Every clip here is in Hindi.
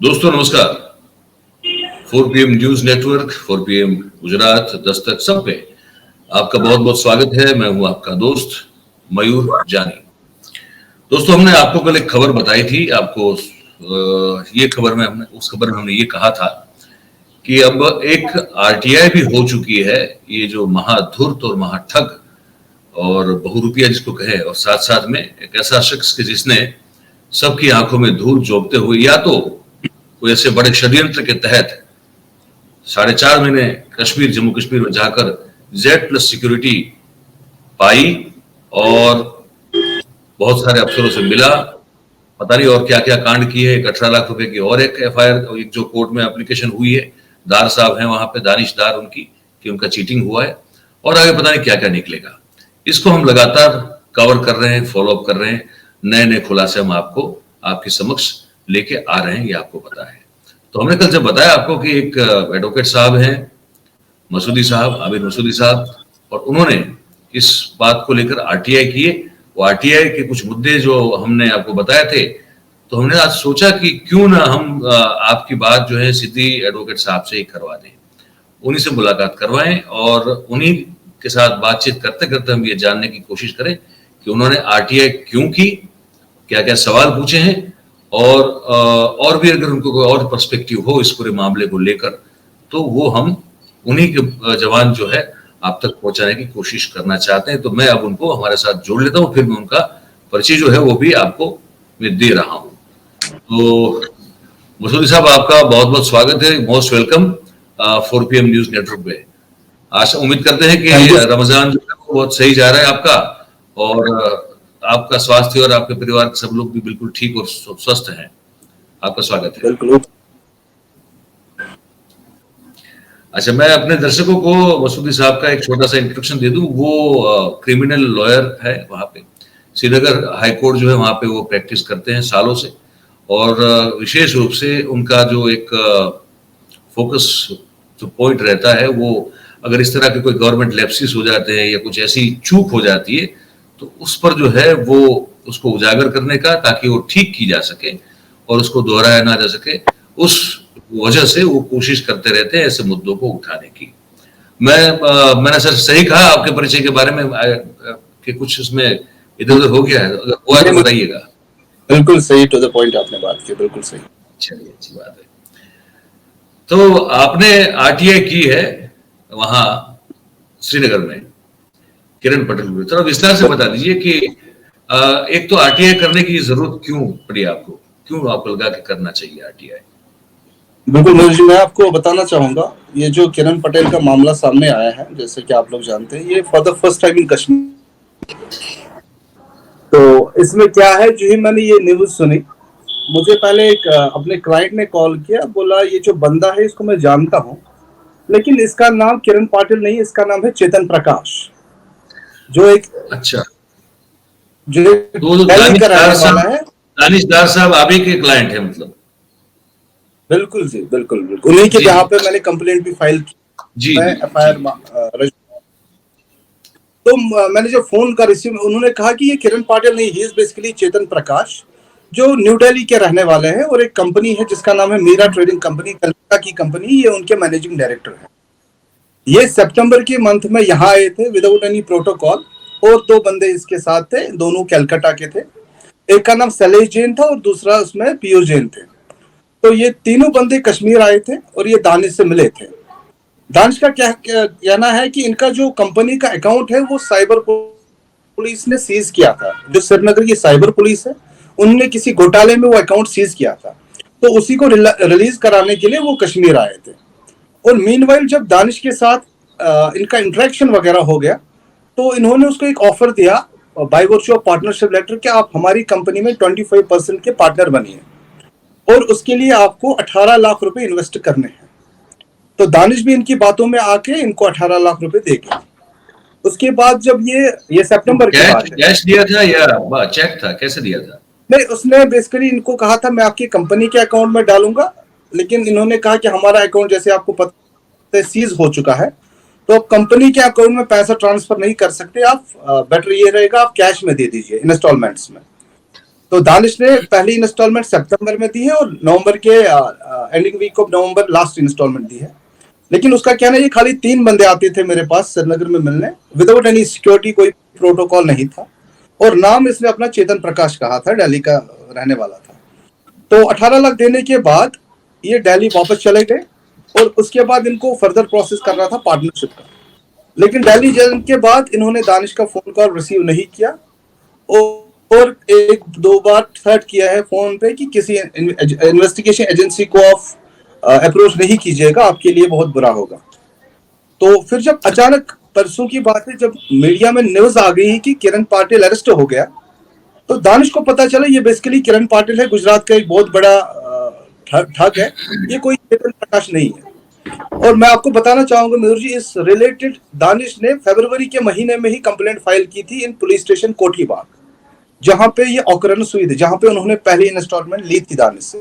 दोस्तों नमस्कार। 4 PM news network, 4 PM Gujarat, Dastak सब पे आपका बहुत बहुत स्वागत है। मैं हूं आपका दोस्त मयूर जानी। दोस्तों हमने आपको कल एक खबर बताई थी। आपको ये खबर में हमने ये कहा था कि अब एक RTI भी हो चुकी है। ये जो महाधूर्त और महाठग और बहुरूपिया जिसको कहे, और साथ साथ में एक ऐसा शख्स के जिसने सबकी आंखों में धूल झोंकते हुए या तो कोई ऐसे बड़े षड्यंत्र के तहत 4.5 महीने कश्मीर, जम्मू कश्मीर में जाकर Z+ सिक्योरिटी पाई और बहुत सारे अफसरों से मिला, पता नहीं और क्या क्या कांड किए। 18 लाख रुपए की और एक FIR एक जो कोर्ट में एप्लीकेशन हुई है, दार साहब हैं वहां पे, दानिश दार उनकी, कि उनका चीटिंग हुआ है, और आगे पता नहीं क्या क्या निकलेगा। इसको हम लगातार कवर कर रहे हैं, फॉलो अप कर रहे हैं। नए नए खुलासे हम आपको आपके समक्ष लेके आ रहे हैं, ये आपको पता है। तो हमने कल जब बताया आपको कि एक एडवोकेट साहब हैं, मसूदी साहब, आबिद मसूदी साहब, और उन्होंने इस बात को लेकर RTI किए। वो RTI के कुछ मुद्दे जो हमने आपको बताए थे, तो हमने आज सोचा कि क्यों ना हम आपकी बात जो है सीधी एडवोकेट साहब से ही करवा दें, उन्हीं से मुलाकात करवाएं और उन्हीं के साथ बातचीत करते करते हम ये जानने की कोशिश करें कि उन्होंने RTI क्यों की, क्या क्या सवाल पूछे हैं, और भी अगर उनको कोई और पर्सपेक्टिव हो इस पूरे मामले को लेकर, तो वो हम उन्हीं के जवान जो है आप तक पहुंचाने की कोशिश करना चाहते हैं। तो मैं अब उनको हमारे साथ जोड़ लेता हूं, फिर मैं उनका परिचय जो है वो भी आपको मैं दे रहा हूं। तो मसूदी साहब, आपका बहुत बहुत स्वागत है, most welcome 4 PM news network पे। आशा उम्मीद करते हैं कि रमजान जो है वो बहुत सही जा रहा है आपका, और आपका स्वास्थ्य और आपके परिवार के सब लोग भी बिल्कुल ठीक और स्वस्थ हैं। आपका स्वागत है। बिल्कुल। अच्छा, मैं अपने दर्शकों को मसूदी साहब का एक छोटा सा इंट्रोडक्शन दे दूं। वो क्रिमिनल लॉयर है, वहां पे श्रीनगर हाई कोर्ट जो है वहां पे वो प्रैक्टिस करते हैं सालों से, और विशेष रूप से उनका जो एक फोकस जो पॉइंट रहता है, वो अगर इस तरह के कोई गवर्नमेंट लैप्सेस हो जाते हैं या कुछ ऐसी चूक हो जाती है, तो उस पर जो है वो उसको उजागर करने का, ताकि वो ठीक की जा सके और उसको दोहराया ना जा सके, उस वजह से वो कोशिश करते रहते हैं ऐसे मुद्दों को उठाने की। मैंने सर सही कहा आपके परिचय के बारे में कि कुछ इसमें इधर उधर हो गया है? अगर हुआ तो बताइएगा। बिल्कुल सही, टू द पॉइंट आपने बात की, बिल्कुल सही। चलिए, अच्छी बात है। तो आपने RTI की है वहां श्रीनगर में, किरण पटेल को थोड़ा विस्तार से बता दीजिए कि एक तो RTI करने की जरूरत क्यों पड़ी आपको, क्यों आपको लगा कि करना चाहिए RTI? बिल्कुल मनोज जी, मैं आपको बताना चाहूंगा, ये जो किरण पटेल का मामला सामने आया है, जैसे कि आप लोग जानते हैं, ये for the first time in Kashmir. तो इसमें क्या है, जो ही मैंने ये न्यूज सुनी, मुझे पहले एक अपने क्लाइंट ने कॉल किया, बोला ये जो बंदा है इसको मैं जानता हूँ, लेकिन इसका नाम किरण पाटिल नहीं, इसका नाम है चेतन प्रकाश, जो एक अच्छा, जो दानिशदार साहब आप ही के क्लाइंट है मतलब? बिल्कुल जी, बिल्कुल बिल्कुल, उन्हीं के जहाँ पे मैंने कंप्लेंट भी फाइल की जी, मैं FIR। तो मैंने जो फोन का रिसीव, उन्होंने कहा कि ये किरण पाटिल नहीं, ही इज बेसिकली चेतन प्रकाश, जो न्यू दिल्ली के रहने वाले हैं, और एक कंपनी है जिसका नाम है मीरा ट्रेडिंग कंपनी, कलकत्ता की कंपनी, ये उनके मैनेजिंग डायरेक्टर है। ये सितंबर के मंथ में यहाँ आए थे विदाउट एनी प्रोटोकॉल, और 2 बंदे इसके साथ थे, दोनों कलकत्ता के थे। एक का नाम शैलेश जैन था और दूसरा उसमें पीयूष जैन थे। तो ये तीनों बंदे कश्मीर आए थे और ये दानिश से मिले थे। दानिश का क्या कहना है कि इनका जो कंपनी का अकाउंट है वो साइबर पुलिस ने सीज किया था, जो श्रीनगर की साइबर पुलिस है, उन्होंने किसी घोटाले में वो अकाउंट सीज किया था, तो उसी को रिलीज कराने के लिए वो कश्मीर आए थे। और मीनवाइल जब दानिश के साथ इनका इंटरेक्शन वगैरह हो गया, तो इन्होंने उसको एक ऑफर दिया by virtue of partnership letter कि आप हमारी कंपनी में 25% के पार्टनर बनिए, और उसके लिए आपको 18 लाख रुपए इन्वेस्ट करने हैं। तो दानिश भी इनकी बातों में आके इनको 18 लाख रुपए देगी। उसके बाद जब ये सितंबर की बात है, कैश दिया था या चेक था, कैसे दिया था? नहीं, उसने बेसिकली इनको कहा था मैं आपकी कंपनी के अकाउंट में डालूंगा, लेकिन इन्होंने कहा कि हमारा अकाउंट जैसे आपको पता है सीज हो चुका है, तो आप कंपनी के अकाउंट में पैसा ट्रांसफर नहीं कर सकते, आप बेटर ये रहेगा आप कैश में दे दीजिए इंस्टॉलमेंट्स में। तो दानिश ने पहली इंस्टॉलमेंट सितंबर में दी है और नवंबर के ending week of November last instalment दी है। लेकिन उसका कहना है ये खाली 3 बंदे आते थे मेरे पास श्रीनगर में मिलने, विदाउट एनी सिक्योरिटी, कोई प्रोटोकॉल नहीं था, और नाम इसने अपना चेतन प्रकाश कहा था, दिल्ली का रहने वाला था। तो 18 लाख देने के बाद ये दिल्ली वापस चले गए और उसके बाद इनको फर्दर प्रोसेस करना था पार्टनरशिप का। लेकिन दिल्ली जाने के बाद इन्होंने दानिश का फोन कॉल रिसीव नहीं किया और 1-2 बार थ्रेट किया है फोन पे कि किसी इन्वेस्टिगेशन एजेंसी को आप अप्रोच नहीं कीजिएगा, आपके लिए बहुत बुरा होगा। तो फिर जब अचानक परसों की बात है, जब मीडिया में न्यूज आ गई कि किरण पाटिल अरेस्ट हो गया, तो दानिश को पता चला ये बेसिकली किरण पाटिल है, गुजरात का एक बहुत बड़ा ठग है, ये कोई चेतन प्रकाश नहीं है। और मैं आपको बताना चाहूंगा मयूर जी, इस रिलेटेड दानिश ने फरवरी के महीने में ही कंप्लेंट फाइल की थी इन पुलिस स्टेशन कोठीबाग, जहां पे ये ऑकरेंस हुई थी, जहां पे उन्होंने पहली इंस्टॉलमेंट ली थी दानिश से।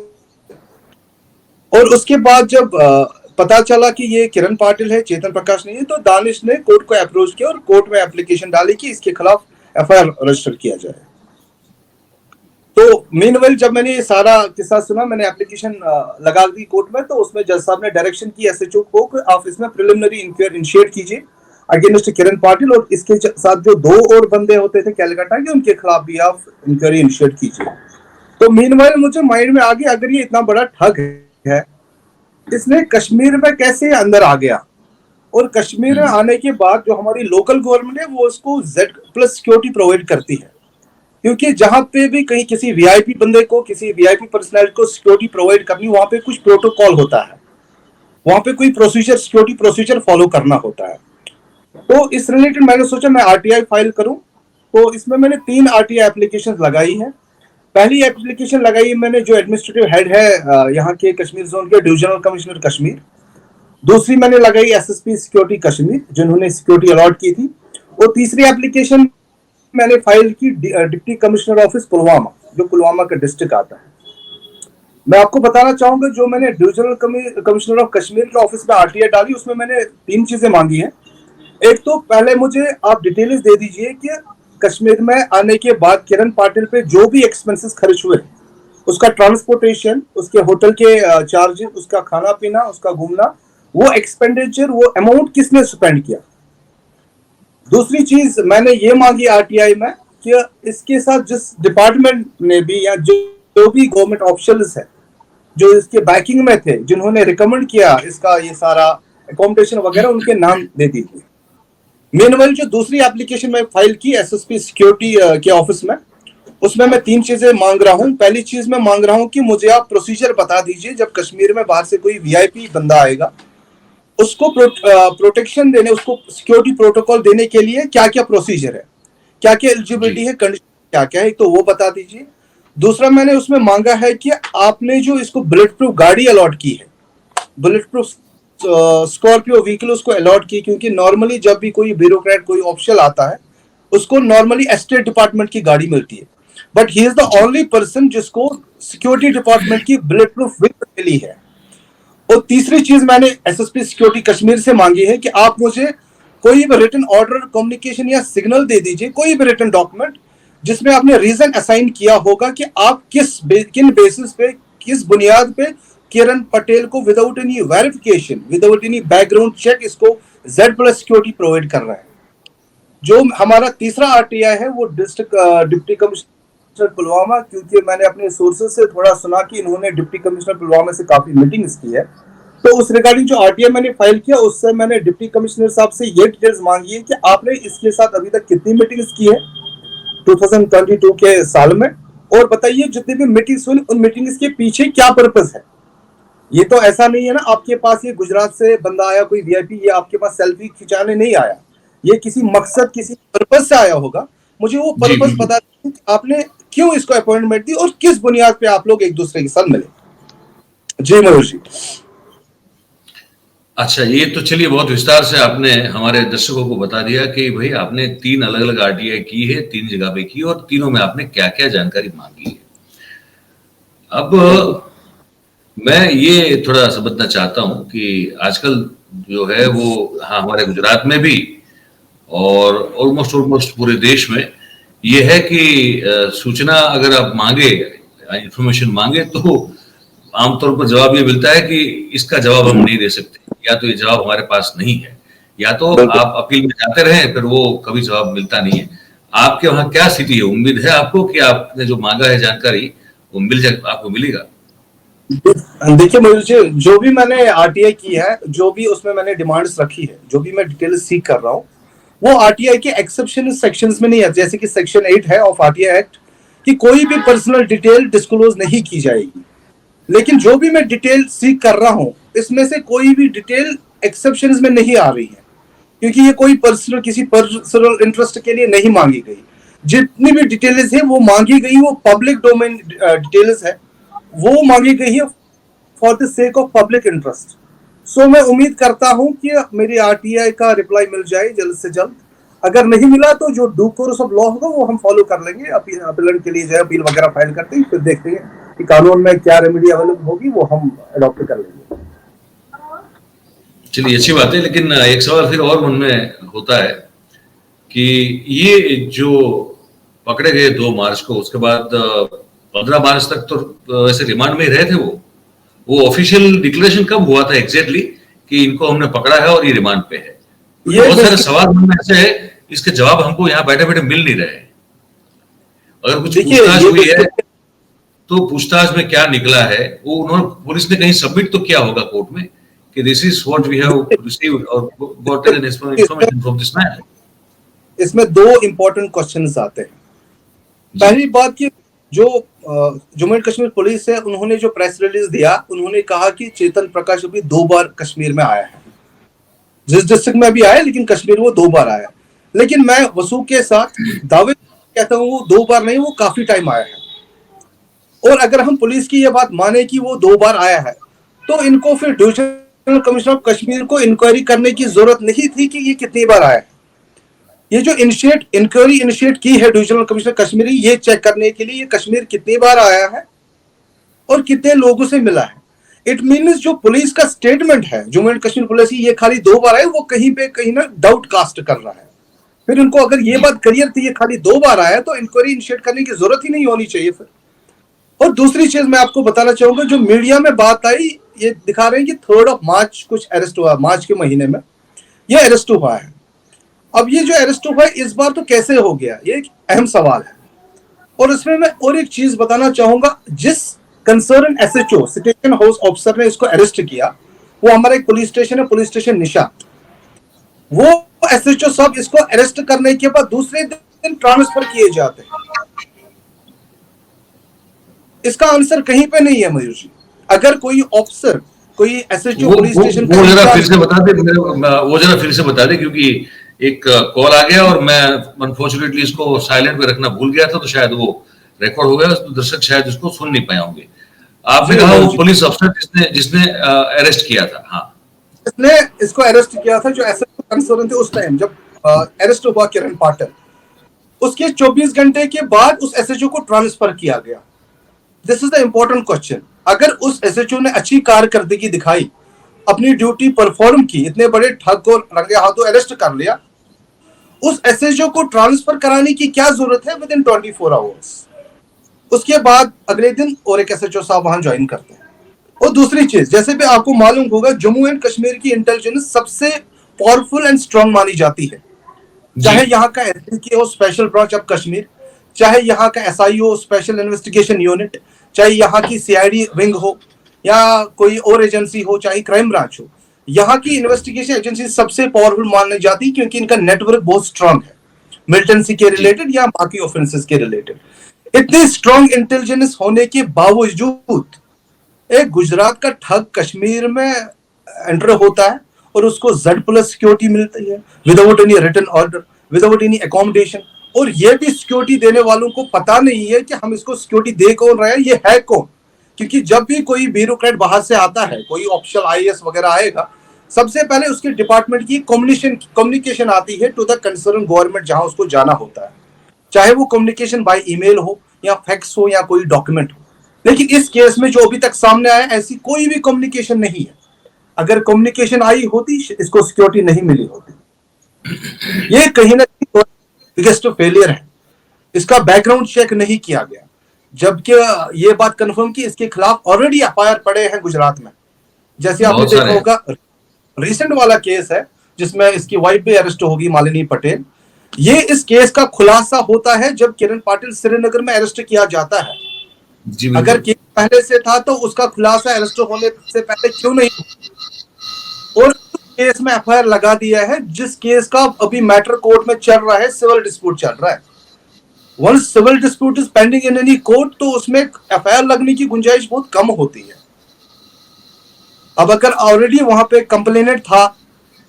और उसके बाद जब पता चला कि ये किरण पाटिल है, चेतन प्रकाश नहीं है, तो दानिश ने कोर्ट को अप्रोच किया और कोर्ट में एप्लीकेशन डाली कि इसके खिलाफ एफआईआर रजिस्टर किया जाए। तो मीनवेल जब मैंने ये सारा किस्सा सुना, मैंने एप्लीकेशन लगा दी कोर्ट में, तो उसमें जज साहब ने डायरेक्शन की एसएचओ को कि आप इसमें प्रिलिमिनरी इंक्वायरी इनिशिएट कीजिए अगेंस्ट किरण पाटिल, और इसके साथ जो 2 और बंदे होते थे कैलकाटा के, उनके खिलाफ भी आप इंक्वायरी इनिशिएट कीजिए। तो मीनवेल मुझे माइंड में आ गया, अगर ये इतना बड़ा ठग है, इसने कश्मीर में कैसे अंदर आ गया, और कश्मीर में आने के बाद जो हमारी लोकल गवर्नमेंट है वो उसको Z+ सिक्योरिटी प्रोवाइड करती है, क्योंकि जहां पे भी कहीं किसी वीआईपी बंदे को, किसी वीआईपी पर्सनैलिटी को सिक्योरिटी प्रोवाइड करनी, वहां पे कुछ प्रोटोकॉल होता है, वहां पे कोई प्रोसीजर, सिक्योरिटी प्रोसीजर फॉलो करना होता है। तो इस रिलेटेड मैंने सोचा मैं आरटीआई फाइल करूं, तो इसमें मैंने 3 आरटीआई एप्लीकेशन लगाई है। पहली एप्लीकेशन लगाई मैंने जो एडमिनिस्ट्रेटिव हेड है यहाँ के कश्मीर जोन के, डिविजनल कमिश्नर कश्मीर। दूसरी मैंने लगाई एसएसपी सिक्योरिटी कश्मीर, जिन्होंने सिक्योरिटी अलॉट की थी। और तीसरी एप्लीकेशन मैंने फाइल की डिप्टी कमिश्नर ऑफिस पुलवामा, जो पुलवामा का डिस्ट्रिक्ट आता है। मैं आपको बताना चाहूंगा, जो मैंने डिविजनल कमिश्नर ऑफ कश्मीर के ऑफिस में आरटीआई डाली, उसमें मैंने 3 चीजें मांगी हैं। एक तो पहले मुझे आप डिटेल्स दे दीजिए कि कश्मीर में आने के बाद किरण पाटिल पे जो भी एक्सपेंसेस खर्च हुए, उसका ट्रांसपोर्टेशन, उसके होटल के चार्जेस, उसका खाना पीना, उसका घूमना, वो एक्सपेंडिचर, वो अमाउंट किसने स्पेंड किया। दूसरी चीज मैंने ये मांगी आरटीआई में कि इसके साथ जिस डिपार्टमेंट ने भी, या जो भी गवर्नमेंट ऑफिशियल्स है जो इसके बैकिंग में थे, जिन्होंने रिकमेंड किया इसका ये सारा अकोमोडेशन वगैरह, उनके नाम दे दीजिए। मीनवाइल जो दूसरी एप्लीकेशन में फाइल की एसएसपी सिक्योरिटी के ऑफिस में, उसमें मैं 3 चीजें मांग रहा हूं। पहली चीज मैं मांग रहा हूं कि मुझे आप प्रोसीजर बता दीजिए, जब कश्मीर में बाहर से कोई वीआईपी बंदा आएगा, उसको प्रोटेक्शन देने, उसको सिक्योरिटी प्रोटोकॉल देने के लिए क्या क्या प्रोसीजर है, क्या क्या एलिजिबिलिटी है, कंडीशन क्या क्या है, तो वो बता दीजिए। दूसरा मैंने उसमें मांगा है कि आपने जो इसको बुलेट प्रूफ गाड़ी अलॉट की है, बुलेट प्रूफ स्कॉर्पियो व्हीकल उसको अलॉट की, क्योंकि नॉर्मली जब भी कोई ब्यूरोक्रेट, कोई ऑफिशियल आता है, उसको नॉर्मली एस्टेट डिपार्टमेंट की गाड़ी मिलती है, but he is the only person जिसको सिक्योरिटी डिपार्टमेंट की बुलेट प्रूफ व्हीकल मिली है। और तीसरी चीज मैंने एसएसपी सिक्योरिटी कश्मीर से मांगी है कि आप मुझे कोई भी रिटन ऑर्डर, कम्युनिकेशन या सिग्नल दे दीजिए, कोई भी रिटन डॉक्यूमेंट जिसमें आपने रीजन असाइन किया होगा कि आप किन बेसिस पे, किस बुनियाद पे किरण पटेल को without any verification, without any background check, इसको Z+ सिक्योरिटी प्रोवाइड कर रहा है। जो हमारा तीसरा आरटीआई है वो डिस्ट्रिक्ट डिप्टी कमिश्नर पुलवामा, क्योंकि मैंने अपने सोर्सेज से थोड़ा सुना कि इन्होंने डिप्टी कमिश्नर पुलवामा से काफी मीटिंग्स की है, तो उस रिगार्डिंग जो आरटीआई मैंने फाइल किया, उससे मैंने डिप्टी कमिश्नर साहब से ये डिटेल्स मांगी है कि आपने इसके साथ अभी तक कितनी मीटिंग्स की है 2022 के साल में, और बताइए जितनी भी मीटिंग्स हुई उन मीटिंग्स के पीछे क्या पर्पस है। ये तो ऐसा नहीं है ना आपके पास ये गुजरात से बंदा आया कोई वीआईपी, ये आपके पास सेल्फी खिंचाने नहीं आया, ये किसी मकसद, किसी पर्पस से आया होगा। मुझे वो पर्पस बता दीजिए कि आपने क्यों इसको अपॉइंटमेंट दी और किस बुनियाद पे आप लोग एक दूसरे के साथ मिले। जी मयूर जी। अच्छा, ये तो चलिए बहुत विस्तार से आपने हमारे दर्शकों को बता दिया कि भाई आपने 3 अलग अलग आरटीआई की है, 3 जगह पे की, और तीनों में आपने क्या क्या जानकारी मांगी है। अब मैं ये थोड़ा समझना चाहता हूं कि आजकल जो है वो, हाँ, हमारे गुजरात में भी और ऑलमोस्ट पूरे देश में ये है कि सूचना अगर आप मांगे, इंफॉर्मेशन मांगे, तो आमतौर पर जवाब ये मिलता है कि इसका जवाब हम नहीं दे सकते, या तो ये जवाब हमारे पास नहीं है, या तो बिल्कुल। आप अपील में जाते रहे, फिर वो कभी जवाब मिलता नहीं है। आपके वहां क्या स्थिति है? उम्मीद है आपको कि आपने जो मांगा है जानकारी वो आपको मिलेगा? देखिए मयूर जी, जो भी मैंने आरटीआई की है, जो भी उसमें मैंने डिमांड्स रखी है, जो भी मैं डिटेल सीख कर रहा हूँ, वो आरटीआई के एक्सेप्शन सेक्शंस में नहीं है। जैसे कि सेक्शन 8 है ऑफ आरटीआई एक्ट कि कोई भी पर्सनल डिटेल डिस्क्लोज नहीं की जाएगी। लेकिन जो भी मैं डिटेल सीख कर रहा हूँ, इसमें से कोई भी डिटेल एक्सेप्शंस में नहीं आ रही है, क्योंकि ये कोई पर्सनल, किसी पर्सनल इंटरेस्ट के लिए नहीं मांगी गई। जितनी भी डिटेल्स है वो मांगी गई, वो पब्लिक डोमेन डिटेल्स है, वो मांगी गई है for the sake of public interest. So मैं उम्मीद करता हूं कि मेरी आरटीआई का रिप्लाई मिल जाए जल्द से जल्द। अगर नहीं मिला तो जो ड्यू कोर्स ऑफ लॉ होगा वो हम फॉलो कर लेंगे। अपील के लिए जो अपील वगैरह फाइल करते हैं, फिर देखते हैं कि कानून में क्या रेमेडी अवेलेबल होगी, वो हम अडॉप्ट कर लेंगे। चलिए, अच्छी बात है। लेकिन एक सवाल फिर और मन में होता है कि ये जो पकड़े गए 2 मार्च को, उसके बाद 15 मार्च तक तो वैसे रिमांड में ही रहे थे। वो ऑफिशियल डिक्लेरेशन कब हुआ था एग्जैक्टली कि इनको हमने पकड़ा है और ये रिमांड पे है? ये बहुत सारे सवाल मन में ऐसे है, इसके जवाब हमको यहाँ बैठे बैठे मिल नहीं रहे। अगर कुछ पूछताछ हुई है तो पूछताछ में क्या निकला है, वो उन्होंने, पुलिस ने कहीं सबमिट तो किया होगा कोर्ट में कि this is what we have received और gotten an information from this man. इसमें 2 इंपॉर्टेंट क्वेश्चंस आते हैं। पहली बात कि जो जम्मू एंड कश्मीर पुलिस है, उन्होंने जो प्रेस रिलीज दिया, उन्होंने कहा कि चेतन प्रकाश अभी 2 बार कश्मीर में आया है। जिस डिस्ट्रिक्ट में भी आया, लेकिन कश्मीर वो 2 बार आया। लेकिन मैं वसूख के साथ दावे कहता हूँ वो 2 बार नहीं, वो काफी टाइम आया है। और अगर हम पुलिस की ये बात माने कि वो 2 बार आया है, तो इनको फिर डिविजनल कमिश्नर ऑफ कश्मीर को इंक्वायरी करने की जरूरत नहीं थी कि ये कितनी बार आया है। ये जो इंक्वायरी इनिशिएट की है डिविजनल कमिश्नर कश्मीर, ये चेक करने के लिए ये कश्मीर कितनी बार आया है और कितने लोगों से मिला है। इट मीन्स जो पुलिस का स्टेटमेंट है जम्मू एंड कश्मीर पुलिस की, ये खाली 2 बार आया, वो कहीं पे कहीं ना डाउट कास्ट कर रहा है। फिर इनको अगर ये बात क्लियर थी ये खाली 2 बार आया, तो इंक्वायरी इनिशिएट करने की जरूरत ही नहीं होनी चाहिए फिर। और दूसरी चीज मैं आपको बताना चाहूंगा, जो मीडिया में बात आई, ये दिखा रहे हैं कि 3 मार्च कुछ अरेस्ट हुआ, मार्च के महीने में ये अरेस्ट हुआ है। अब ये जो अरेस्ट हुआ है इस बार तो कैसे हो गया, ये एक अहम सवाल है। और इसमें मैं और एक चीज बताना चाहूंगा, जिस concern SHO situation house officer ने इसको अरेस्ट किया, वो हमारा एक पुलिस स्टेशन है, पुलिस स्टेशन निशा। वो एसएचओ साहब इसको अरेस्ट करने के बाद दूसरे दिन ट्रांसफर किए जाते हैं। इसका आंसर कहीं पे नहीं है मयूर जी। अगर कोई ऑफिसर, कोई एसएचओ पुलिस स्टेशन वो जरा फिर से बता दे, वो जरा फिर से बता दे, क्योंकि एक कॉल आ गया और मैं अनफॉर्चुनेटली इसको साइलेंट पे रखना भूल गया था, तो शायद वो रिकॉर्ड हो गया, तो दर्शक शायद इसको सुन नहीं पाए होंगे। आपने कहा वो पुलिस अफसर जिसने अरेस्ट किया था? हाँ, इसने इसको अरेस्ट किया था, जो एसएचओ कंसर्न थे उस टाइम जब अरेस्ट हुआ किरण पाटिल, उसके 24 घंटे के बाद उस एसएचओ को ट्रांसफर किया गया। This is the important question. अगर उस एसएचओ ने अच्छी कारकर्दगी दिखाई, अपनी ड्यूटी परफॉर्म की, इतने बड़े ठग को रंगे हाथों अरेस्ट कर लिया, उस एसएचओ को ट्रांसफर कराने की क्या जरूरत है विद इन 24 आवर्स? उसके बाद अगले दिन और एक एसएचओ साहब वहां ज्वाइन करते हैं। और दूसरी चीज, जैसे भी आपको मालूम होगा, जम्मू एंड कश्मीर की इंटेलिजेंस सबसे पावरफुल एंड स्ट्रांग मानी जाती है। चाहे यहाँ का एसडीके हो, स्पेशल ब्रांच ऑफ कश्मीर, चाहे यहाँ का एसआईओ, स्पेशल इन्वेस्टिगेशन यूनिट, चाहे यहाँ की सीआईडी विंग हो या कोई और एजेंसी हो, चाहे क्राइम ब्रांच हो, यहाँ की इन्वेस्टिगेशन एजेंसी सबसे पावरफुल मानी जाती है, क्योंकि इनका नेटवर्क बहुत स्ट्रांग है, मिलिटेंसी के रिलेटेड या बाकी ऑफेंसेस के रिलेटेड। इतनी स्ट्रांग इंटेलिजेंस होने के बावजूद एक गुजरात का ठग कश्मीर में एंटर होता है और उसको Z+ सिक्योरिटी मिलती है, without any written order, without any accommodation. और ये भी सिक्योरिटी देने वालों को पता नहीं है कि हम इसको सिक्योरिटी दे कौन रहे हैं, ये है कौन। क्योंकि जब भी कोई ब्यूरोक्रेट बाहर से आता है, कोई ऑफिशियल आईएएस वगैरह आएगा, सबसे पहले उसके डिपार्टमेंट की कम्युनिकेशन आती है टू द कंसर्न गवर्नमेंट, जहां उसको जाना होता है, चाहे वो कम्युनिकेशन बाय ईमेल हो या फैक्स हो या कोई डॉक्यूमेंट हो। लेकिन इस केस में जो अभी तक सामने आया, ऐसी कोई भी कम्युनिकेशन नहीं है। अगर कम्युनिकेशन आई होती, इसको सिक्योरिटी नहीं मिली होती। ये कहीं ना कहीं बिगेस्ट फेलियर है। इसका बैकग्राउंड चेक नहीं किया गया, जबकि ये बात कंफर्म की इसके खिलाफ ऑलरेडी एफआईआर पड़े हैं गुजरात में। जैसे आपने बहुत देखा सारे हैं। होगा, रिसेंट वाला केस है जिसमें इसकी वाइफ भी अरेस्ट होगी, मालिनी पटेल। ये इस केस का खुलासा होता है जब किरण पाटिल श्रीनगर में अरेस्ट किया जाता है। जी अगर बिल्कुल। केस पहले से था तो उसका खुलासा अरेस्ट होने से पहले क्यों नहीं हुआ? और केस में एफआईआर लगा दिया है, जिस केस का अभी मैटर कोर्ट में चल रहा है, सिविल डिस्प्यूट चल रहा है। Once civil dispute is pending in any court, तो उसमें एफआईआर लगने की गुंजाइश बहुत कम होती है। अब अगर ऑलरेडी वहां पे कंप्लेनेंट था,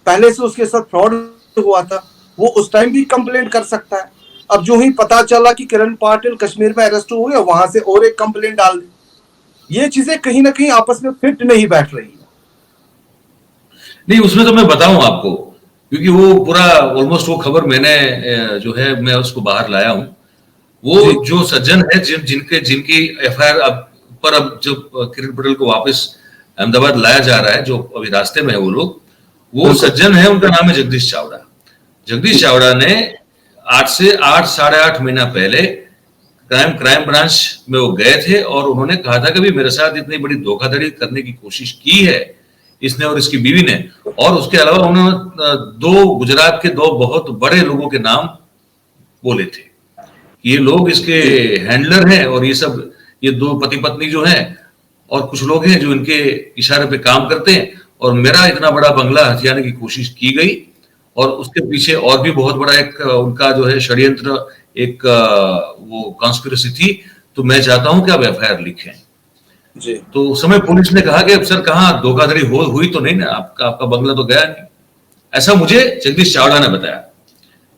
पहले से उसके साथ फ्रॉड हुआ था, वो उस टाइम भी कंप्लेंट कर सकता है। अब जो ही पता चला कि किरण पाटिल कश्मीर में अरेस्ट हुए, वहां से और एक कंप्लेंट डाल दी। ये चीजें कहीं ना कहीं आपस में फिट नहीं बैठ रही है। नहीं, उसमें तो मैं बताऊं आपको, क्योंकि वो पूरा ऑलमोस्ट वो खबर मैंने जो है मैं उसको बाहर लाया हूं। वो जी जो सज्जन है जिनकी एफआईआर अब जब किरण पटेल को वापस अहमदाबाद लाया जा रहा है, जो अभी रास्ते में है वो लोग, वो बिल्कुल। सज्जन है, उनका नाम है जगदीश चावड़ा। जगदीश चावड़ा ने 8 से 8 साढ़े 8 महीना पहले क्राइम ब्रांच में वो गए थे और उन्होंने कहा था कि भी मेरे साथ इतनी बड़ी धोखाधड़ी करने की कोशिश की है इसने और इसकी बीवी ने। और उसके अलावा उन्होंने दो गुजरात के दो बहुत बड़े लोगों के नाम बोले थे, ये लोग इसके हैंडलर हैं और ये दो पति पत्नी जो हैं और कुछ लोग हैं जो इनके इशारे पे काम करते हैं, और मेरा इतना बड़ा बंगला हथियाने की कोशिश की गई और उसके पीछे और भी बहुत बड़ा एक उनका जो है षड्यंत्र, एक वो कॉन्स्पिरेसी थी। तो मैं चाहता हूं कि आप एफआईआर लिखें। जी तो उस समय पुलिस ने कहा कि अब सर कहाँ धोखाधड़ी हुई तो नहीं ना, आपका बंगला तो गया नहीं। ऐसा मुझे जगदीश चावड़ा ने बताया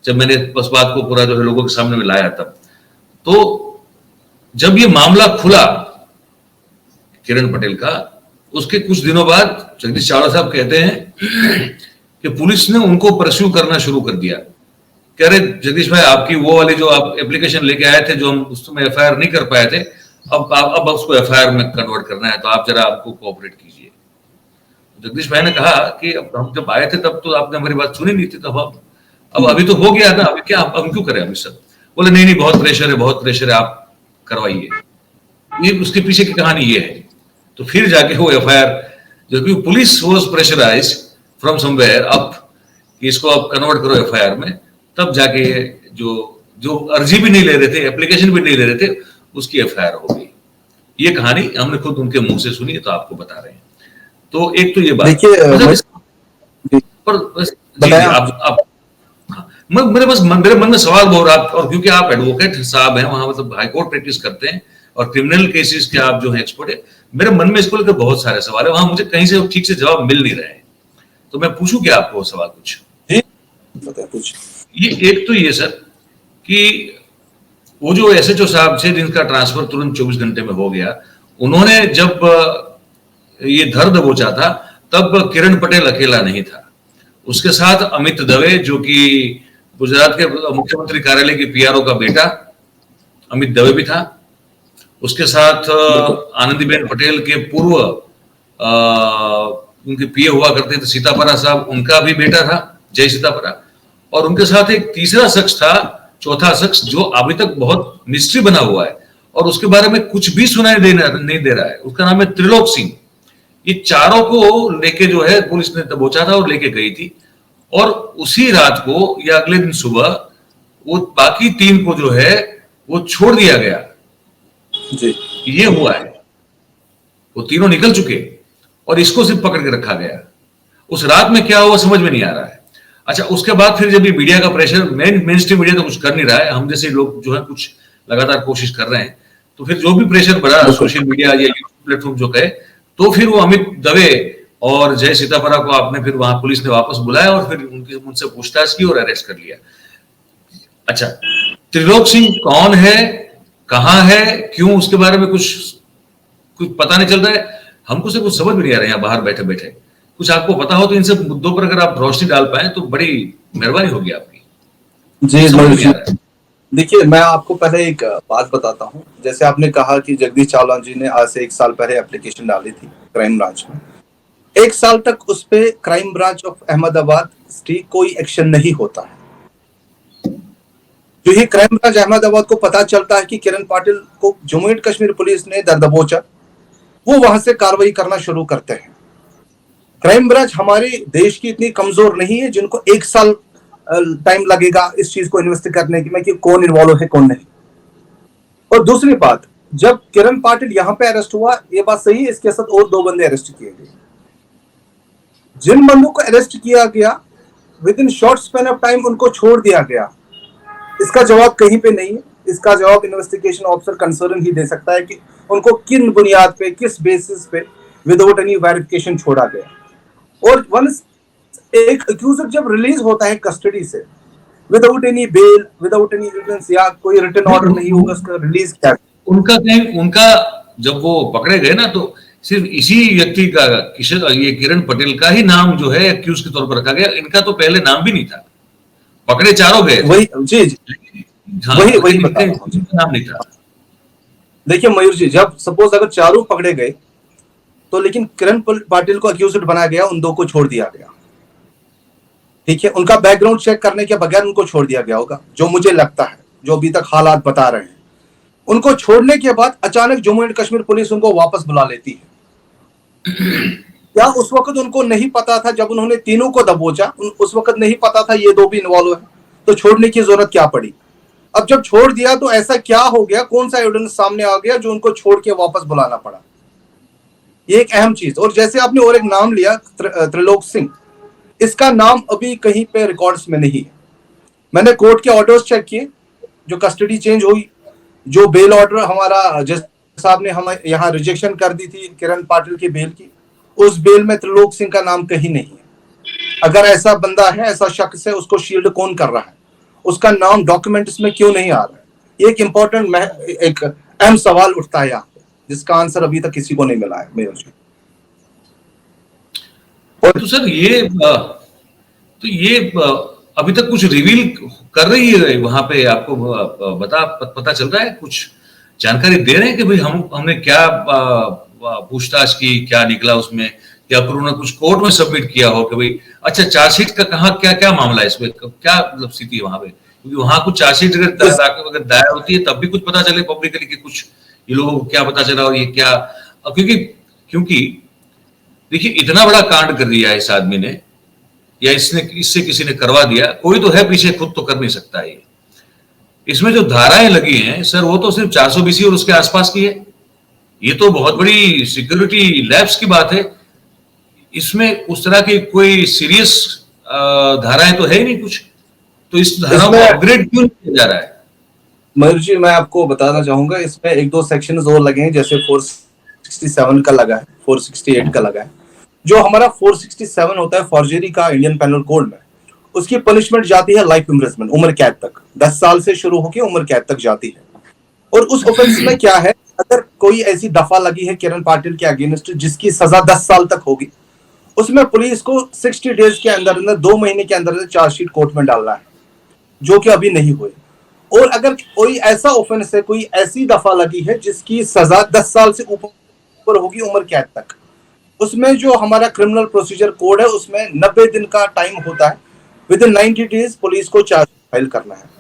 जब मैंने बस बात को पूरा जो है लोगों के सामने में लाया तब। तो जब ये मामला खुला किरण पटेल का, उसके कुछ दिनों बाद जगदीश चावड़ा साहब कहते हैं कि पुलिस ने उनको परस्यू करना शुरू कर दिया। कह रहे जगदीश भाई, आपकी वो वाली जो आप एप्लीकेशन लेके आए थे जो हम उस समय एफआईआर नहीं कर पाए थे, अब उसको एफआईआर में कन्वर्ट करना है, तो आप जरा आपको कोऑपरेट कीजिए। जगदीश भाई ने कहा कि अब हम जब आए थे तब तो आपने हमारी बात सुनी नहीं थी, तब अब अभी तो हो गया ना, अभी क्या हम क्यों करें अभी सब। बोले नहीं बहुत प्रेशर है, आप करवाइए। ये उसके पीछे की कहानी ये है। तो फिर जाके वो एफआईआर, जो कि police was pressurised from somewhere up कि इसको आप कन्वर्ट करो एफआईआर में, तब जाके जो अर्जी भी नहीं ले रहे थे, एप्लीकेशन भी नहीं ले रहे थे, उसकी एफआईआर हो गई। ये कहानी हमने खुद उनके मुंह से सुनी है, तो आपको बता रहे हैं। तो एक तो ये बात देखिए, पर जी आप हाँ, मेरे मन में सवाल बहुत रहा, और क्योंकि आप एडवोकेट साहब हैं, वहां मतलब हाई कोर्ट प्रैक्टिस करते हैं और क्रिमिनल केसेस के आप जो है एक्सपर्ट है, मेरे मन में इसको लेकर बहुत सारे सवाल है, वहां मुझे कहीं से ठीक से जवाब मिल नहीं रहे हैं। तो मैं पूछूं क्या आपको सवाल कुछ? कुछ ये एक तो ये सर कि वो जो एसएचओ साहब थे जिनका ट्रांसफर तुरंत 24 घंटे में हो गया, उन्होंने जब ये धर दबोचा था तब किरण पटेल अकेला नहीं था, उसके साथ अमित दवे जो कि गुजरात के मुख्यमंत्री कार्यालय के पीआरओ का बेटा अमित दवे भी था, उसके साथ आनंदीबेन पटेल के पूर्व उनके पीए हुआ करते थे सीतापरा साहब, उनका भी बेटा था जय सीतापरा, और उनके साथ एक तीसरा शख्स था, चौथा शख्स जो अभी तक बहुत मिस्ट्री बना हुआ है और उसके बारे में कुछ भी सुनाई नहीं दे रहा है, उसका नाम है त्रिलोक सिंह। ये चारों को लेके जो है पुलिस ने दबोचा था और लेके गई थी, और उसी रात को या अगले दिन सुबह वो बाकी 3 को जो है वो छोड़ दिया गया। जी ये हुआ है, वो तीनों निकल चुके और इसको सिर्फ पकड़ के रखा गया। उस रात में क्या हुआ समझ में नहीं आ रहा है। अच्छा, उसके बाद फिर जब ये मीडिया का प्रेशर, मेन स्ट्रीम मीडिया तो कुछ कर नहीं रहा है, हम जैसे लोग जो है कुछ लगातार कोशिश कर रहे हैं, तो फिर जो भी प्रेशर बढ़ा सोशल मीडिया या यूट्यूब प्लेटफॉर्म जो कहे, तो फिर वो अमित दवे और जय सीतापरा को आपने फिर वहां पुलिस ने वापस बुलाया और फिर उनसे पूछताछ की और अरेस्ट कर लिया। अच्छा, त्रिलोक सिंह कौन है, कहां है, क्यों, उसके बारे में कुछ पता नहीं चल रहा है हमको, से कुछ समझ भी नहीं आ रहा है। यहाँ बाहर बैठे बैठे कुछ आपको पता हो तो इन सब मुद्दों पर अगर आप रोशनी डाल पाए तो बड़ी मेहरबानी होगी आपकी। जी देखिए, मैं आपको पहले एक बात बताता हूँ। जैसे आपने कहा कि जगदीश चावला जी ने आज से 1 साल पहले एप्लीकेशन डाली थी क्राइम ब्रांच में, 1 साल तक उस पे crime branch of Ahmedabad state कोई एक्शन नहीं होता है। जो ही क्राइम ब्रांच अहमदाबाद को पता चलता है कि किरण पाटिल को जम्मू एंड कश्मीर पुलिस ने दर दबोचा, वो वहां से कार्रवाई करना शुरू करते हैं। क्राइम ब्रांच हमारे देश की इतनी कमजोर नहीं है जिनको 1 साल टाइम लगेगा इस चीज को इन्वेस्ट करने की में कि कौन इन्वॉल्व है कौन नहीं। और दूसरी बात, जब किरण पाटिल यहां पे अरेस्ट हुआ, ये बात सही है, इसके साथ और 2 बंदे अरेस्ट किए गए। जिन बंदों को अरेस्ट किया गया with in short span of time उनको छोड़ दिया गया, इसका जवाब कहीं पे नहीं है। इसका जवाब इन्वेस्टिगेशन ऑफिसर कंसर्न ही दे सकता है कि उनको किन बुनियाद पे, किस बेसिस पे विदाउट एनी वेरिफिकेशन छोड़ा गया। और वंस एक अक्यूजर जब रिलीज होता है कस्टडी से without any bail, without any evidence या कोई रिटन ऑर्डर नहीं होगा उसका रिलीज क्या, उनका जब वो पकड़े गए ना तो सिर्फ इसी व्यक्ति का ये किरण पटेल का ही नाम जो है एक्यूज के तौर पर रखा गया। इनका तो पहले नाम भी नहीं था, पकड़े चारों गए। वही जी जी हाँ, वही बता रहा हूं। नाम नहीं था। देखिए मयूर जी, जब सपोज अगर चारों पकड़े गए तो लेकिन किरण पाटिल को अक्यूज्ड बनाया गया, उन 2 को छोड़ दिया गया, ठीक है। उनका बैकग्राउंड चेक करने के बगैर उनको छोड़ दिया गया होगा, जो मुझे लगता है, जो अभी तक हालात बता रहे हैं। उनको छोड़ने के बाद अचानक जम्मू एंड कश्मीर पुलिस उनको वापस बुला लेती है। क्या उस वक्त उनको नहीं पता था, जब उन्होंने तीनों को दबोचा, उस वक्त नहीं पता था ये 2 भी इन्वॉल्व है, तो छोड़ने की जरूरत क्या पड़ी? अब जब छोड़ दिया तो ऐसा क्या हो गया, कौन सा एविडेंस सामने आ गया जो उनको छोड़ के वापस बुलाना पड़ा? ये एक अहम चीज। और जैसे आपने और एक नाम लिया त्रिलोक सिंह, इसका नाम अभी कहीं पे रिकॉर्ड्स में नहीं है। मैंने कोर्ट के ऑर्डर्स चेक किए, जो कस्टडी चेंज हुई, जो बेल ऑर्डर हमारा जज साहब ने हमें यहाँ रिजेक्शन कर दी थी किरण पाटिल की बेल की, उस बेल में त्रिलोक सिंह का नाम कहीं नहीं है। अगर ऐसा बंदा है, ऐसा शख्स है, उसको शील्ड कौन कर रहा है? उसका नाम डॉक्यूमेंट्स में क्यों नहीं आ रहा है? एक इंपॉर्टेंट एक अहम सवाल उठता है यहाँ पे, जिसका आंसर अभी तक किसी को नहीं मिला है मेरे से। तो सर ये अभी तक कुछ रिवील कर रही है वहां पे? आपको पता चल रहा है, कुछ जानकारी दे रहे हैं कि भाई हमने क्या पूछताछ की, क्या निकला उसमें, या फिर उन्होंने कुछ कोर्ट में सबमिट किया हो कि भाई अच्छा चार्जशीट का कहाँ क्या मामला है, इसमें क्या मतलब स्थिति है वहां पे? क्योंकि वहां कुछ चार्जशीट अगर दायर होती है तब भी कुछ पता चले पब्लिकली कि कुछ ये लोगों को क्या पता चला और ये क्या, क्योंकि देखिए इतना बड़ा कांड कर दिया है इस आदमी ने, या इससे किसी ने करवा दिया, कोई तो है पीछे, खुद तो कर नहीं सकता है। इसमें जो धाराएं लगी हैं सर, वो तो सिर्फ 420 और उसके आसपास की है। ये तो बहुत बड़ी सिक्योरिटी लैब्स की बात है। इसमें उस तरह की कोई सीरियस धाराएं तो है ही नहीं कुछ, तो इस धारा को अपग्रेड क्यों किया जा रहा है? मयूर जी, मैं आपको बताना चाहूंगा, इसमें 1-2 सेक्शंस और लगे हैं, जैसे 467 का लगा है, 468 का लगा है। जो हमारा 467 होता है फॉर्जरी का इंडियन पेनल कोड में, उसकी पनिशमेंट जाती है लाइफ इम्प्रिजनमेंट, उम्र कैद तक, 10 साल से शुरू होकर उम्र कैद तक जाती है। और उस ऑफेंस में क्या है, अगर कोई ऐसी दफा लगी है किरण पाटिल के अगेंस्ट जिसकी सजा 10 साल तक होगी, उसमें पुलिस को 60 डेज के अंदर 2 महीने के अंदर चार्जशीट कोर्ट में डालना है, जो कि अभी नहीं हुए। और अगर कोई ऐसा ऑफेंस है, कोई ऐसी दफा लगी है जिसकी सजा 10 साल से ऊपर होगी उम्र कैद तक, उसमें जो हमारा क्रिमिनल प्रोसीजर कोड है उसमें 90 दिन का टाइम होता है, विद इन 90 डेज पुलिस को चार्ज फाइल करना है।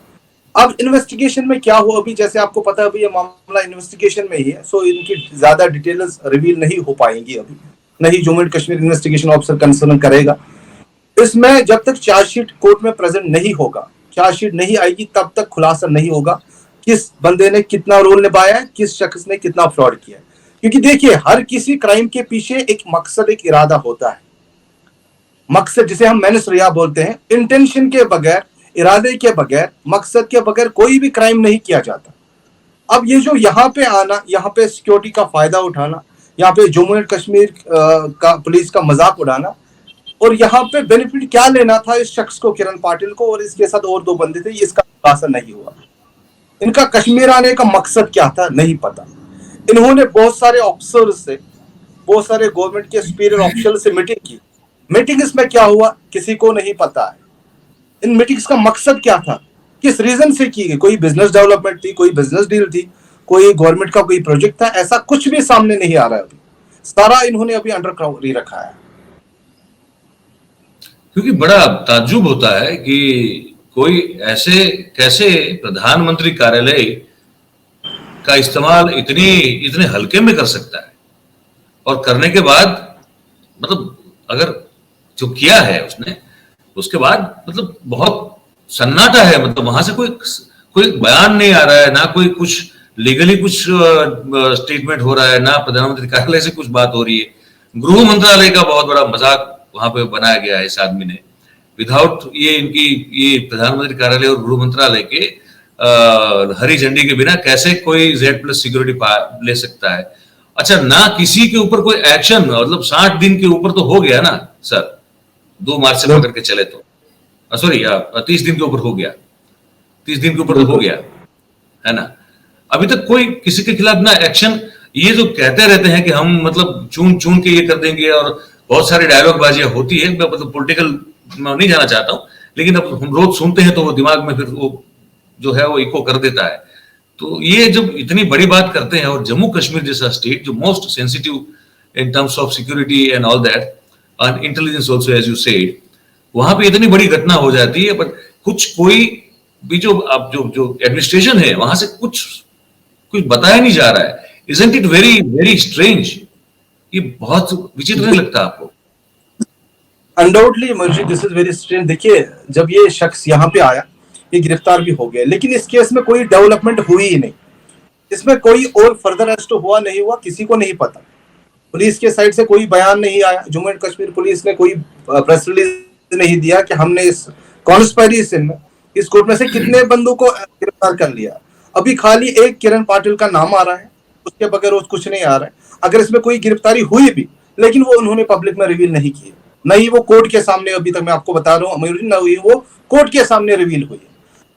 अब इन्वेस्टिगेशन में क्या हुआ, अभी जैसे आपको पता है अभी ये मामला इन्वेस्टिगेशन में ही है, सो इनकी ज्यादा डिटेल्स रिवील नहीं हो पाएंगी अभी, नहीं Jammu and Kashmir investigation officer concern करेगा। इसमें जब तक चार्जशीट कोर्ट में प्रेजेंट नहीं होगा, चार्जशीट नहीं आएगी, तब तक खुलासा नहीं होगा किस बंदे ने कितना रोल निभाया है, किस शख्स ने कितना फ्रॉड किया है। क्योंकि देखिए हर किसी क्राइम के पीछे एक मकसद, एक इरादा होता है। मकसद जिसे हम मेनस रिया बोलते हैं, इंटेंशन के बगैर, इरादे के बगैर, मकसद के बगैर कोई भी क्राइम नहीं किया जाता। अब ये जो यहाँ पे आना, यहाँ पे सिक्योरिटी का फायदा उठाना, यहाँ पे जम्मू एंड कश्मीर का पुलिस का मजाक उड़ाना, और यहाँ पे बेनिफिट क्या लेना था इस शख्स को, किरण पाटिल को, और इसके साथ और 2 बंदे थे, इसका खुलासा नहीं हुआ। इनका कश्मीर आने का मकसद क्या था नहीं पता। इन्होंने बहुत सारे ऑफिसर से, बहुत सारे गवर्नमेंट के सुपीरियर ऑफिशियल से मीटिंग की। मीटिंग इसमें क्या हुआ किसी को नहीं पता है। इन मीटिंग्स का मकसद क्या था, किस रीजन से की गई? कोई बिजनेस डेवलपमेंट थी, कोई बिजनेस डील थी, कोई गवर्नमेंट का कोई प्रोजेक्ट था? ऐसा कुछ भी सामने नहीं आ रहा है अभी, सारा इन्होंने अभी अंडर रखा है। क्योंकि बड़ा ताज्जुब होता है कि कोई ऐसे कैसे प्रधानमंत्री कार्यालय का इस्तेमाल इतने हल्के में कर सकता है, और करने के बाद मतलब अगर जो किया है उसने, उसके बाद मतलब बहुत सन्नाटा है, मतलब वहां से कोई बयान नहीं आ रहा है, ना कोई कुछ लीगली कुछ स्टेटमेंट हो रहा है, ना प्रधानमंत्री कार्यालय से कुछ बात हो रही है। गृह मंत्रालय का बहुत बड़ा मजाक वहां पे बनाया गया है इस आदमी ने, विदाउट ये प्रधानमंत्री कार्यालय और गृह मंत्रालय के हरी झंडी के बिना कैसे कोई Z+ सिक्योरिटी ले सकता है। अच्छा, ना किसी के ऊपर कोई एक्शन, मतलब 60 दिन के ऊपर तो हो गया ना सर, 2 मार्च से पकड़ के चले तो, सॉरी 30 दिन के ऊपर हो गया, 30 दिन के ऊपर तो हो गया है ना। अभी तक कोई किसी के खिलाफ ना एक्शन। ये जो कहते रहते हैं कि हम मतलब चुन चुन के ये कर देंगे, और बहुत सारी डायलॉग बाजियां होती है, मैं मतलब पॉलिटिकल नहीं जाना चाहता हूं, लेकिन अब हम रोज सुनते हैं तो वो दिमाग में फिर वो जो है वो इको कर देता है। तो ये जब इतनी बड़ी बात करते हैं, और जम्मू कश्मीर जैसा स्टेट जो most sensitive in terms of security and all that, and intelligence also as you said, वहां पे इतनी बड़ी घटना हो जाती है, बट कोई भी जो अब जो एडमिनिस्ट्रेशन है वहां से कुछ बताया नहीं जा रहा है। Isn't it very very strange? ये बहुत विचित्र नहीं लगता आपको? अनडाउटली मर्जी, दिस इज वेरी स्ट्रेंज। देखिए, जब ये शख्स यहाँ पे आया, ये गिरफ्तार भी हो गया, लेकिन इस केस में कोई डेवलपमेंट हुई ही नहीं। इसमें कोई और फर्दर अरेस्ट हुआ नहीं हुआ किसी को नहीं पता। पुलिस के साइड से कोई बयान नहीं आया, जम्मू एंड कश्मीर पुलिस ने कोई प्रेस रिलीज नहीं दिया कि हमने इस कॉन्स्पिरेसी में इस कोर्ट में से कितने बंदों को गिरफ्तार कर लिया। अभी खाली एक किरण पाटिल का नाम आ रहा है, उसके बगैर और कुछ नहीं आ रहा है। अगर इसमें कोई गिरफ्तारी हुई भी, लेकिन वो उन्होंने पब्लिक में रिवील नहीं की, नहीं वो कोर्ट के सामने, अभी तक मैं आपको बता रहा हूँ मयूर, ना हुई वो कोर्ट के सामने रिवील हुई।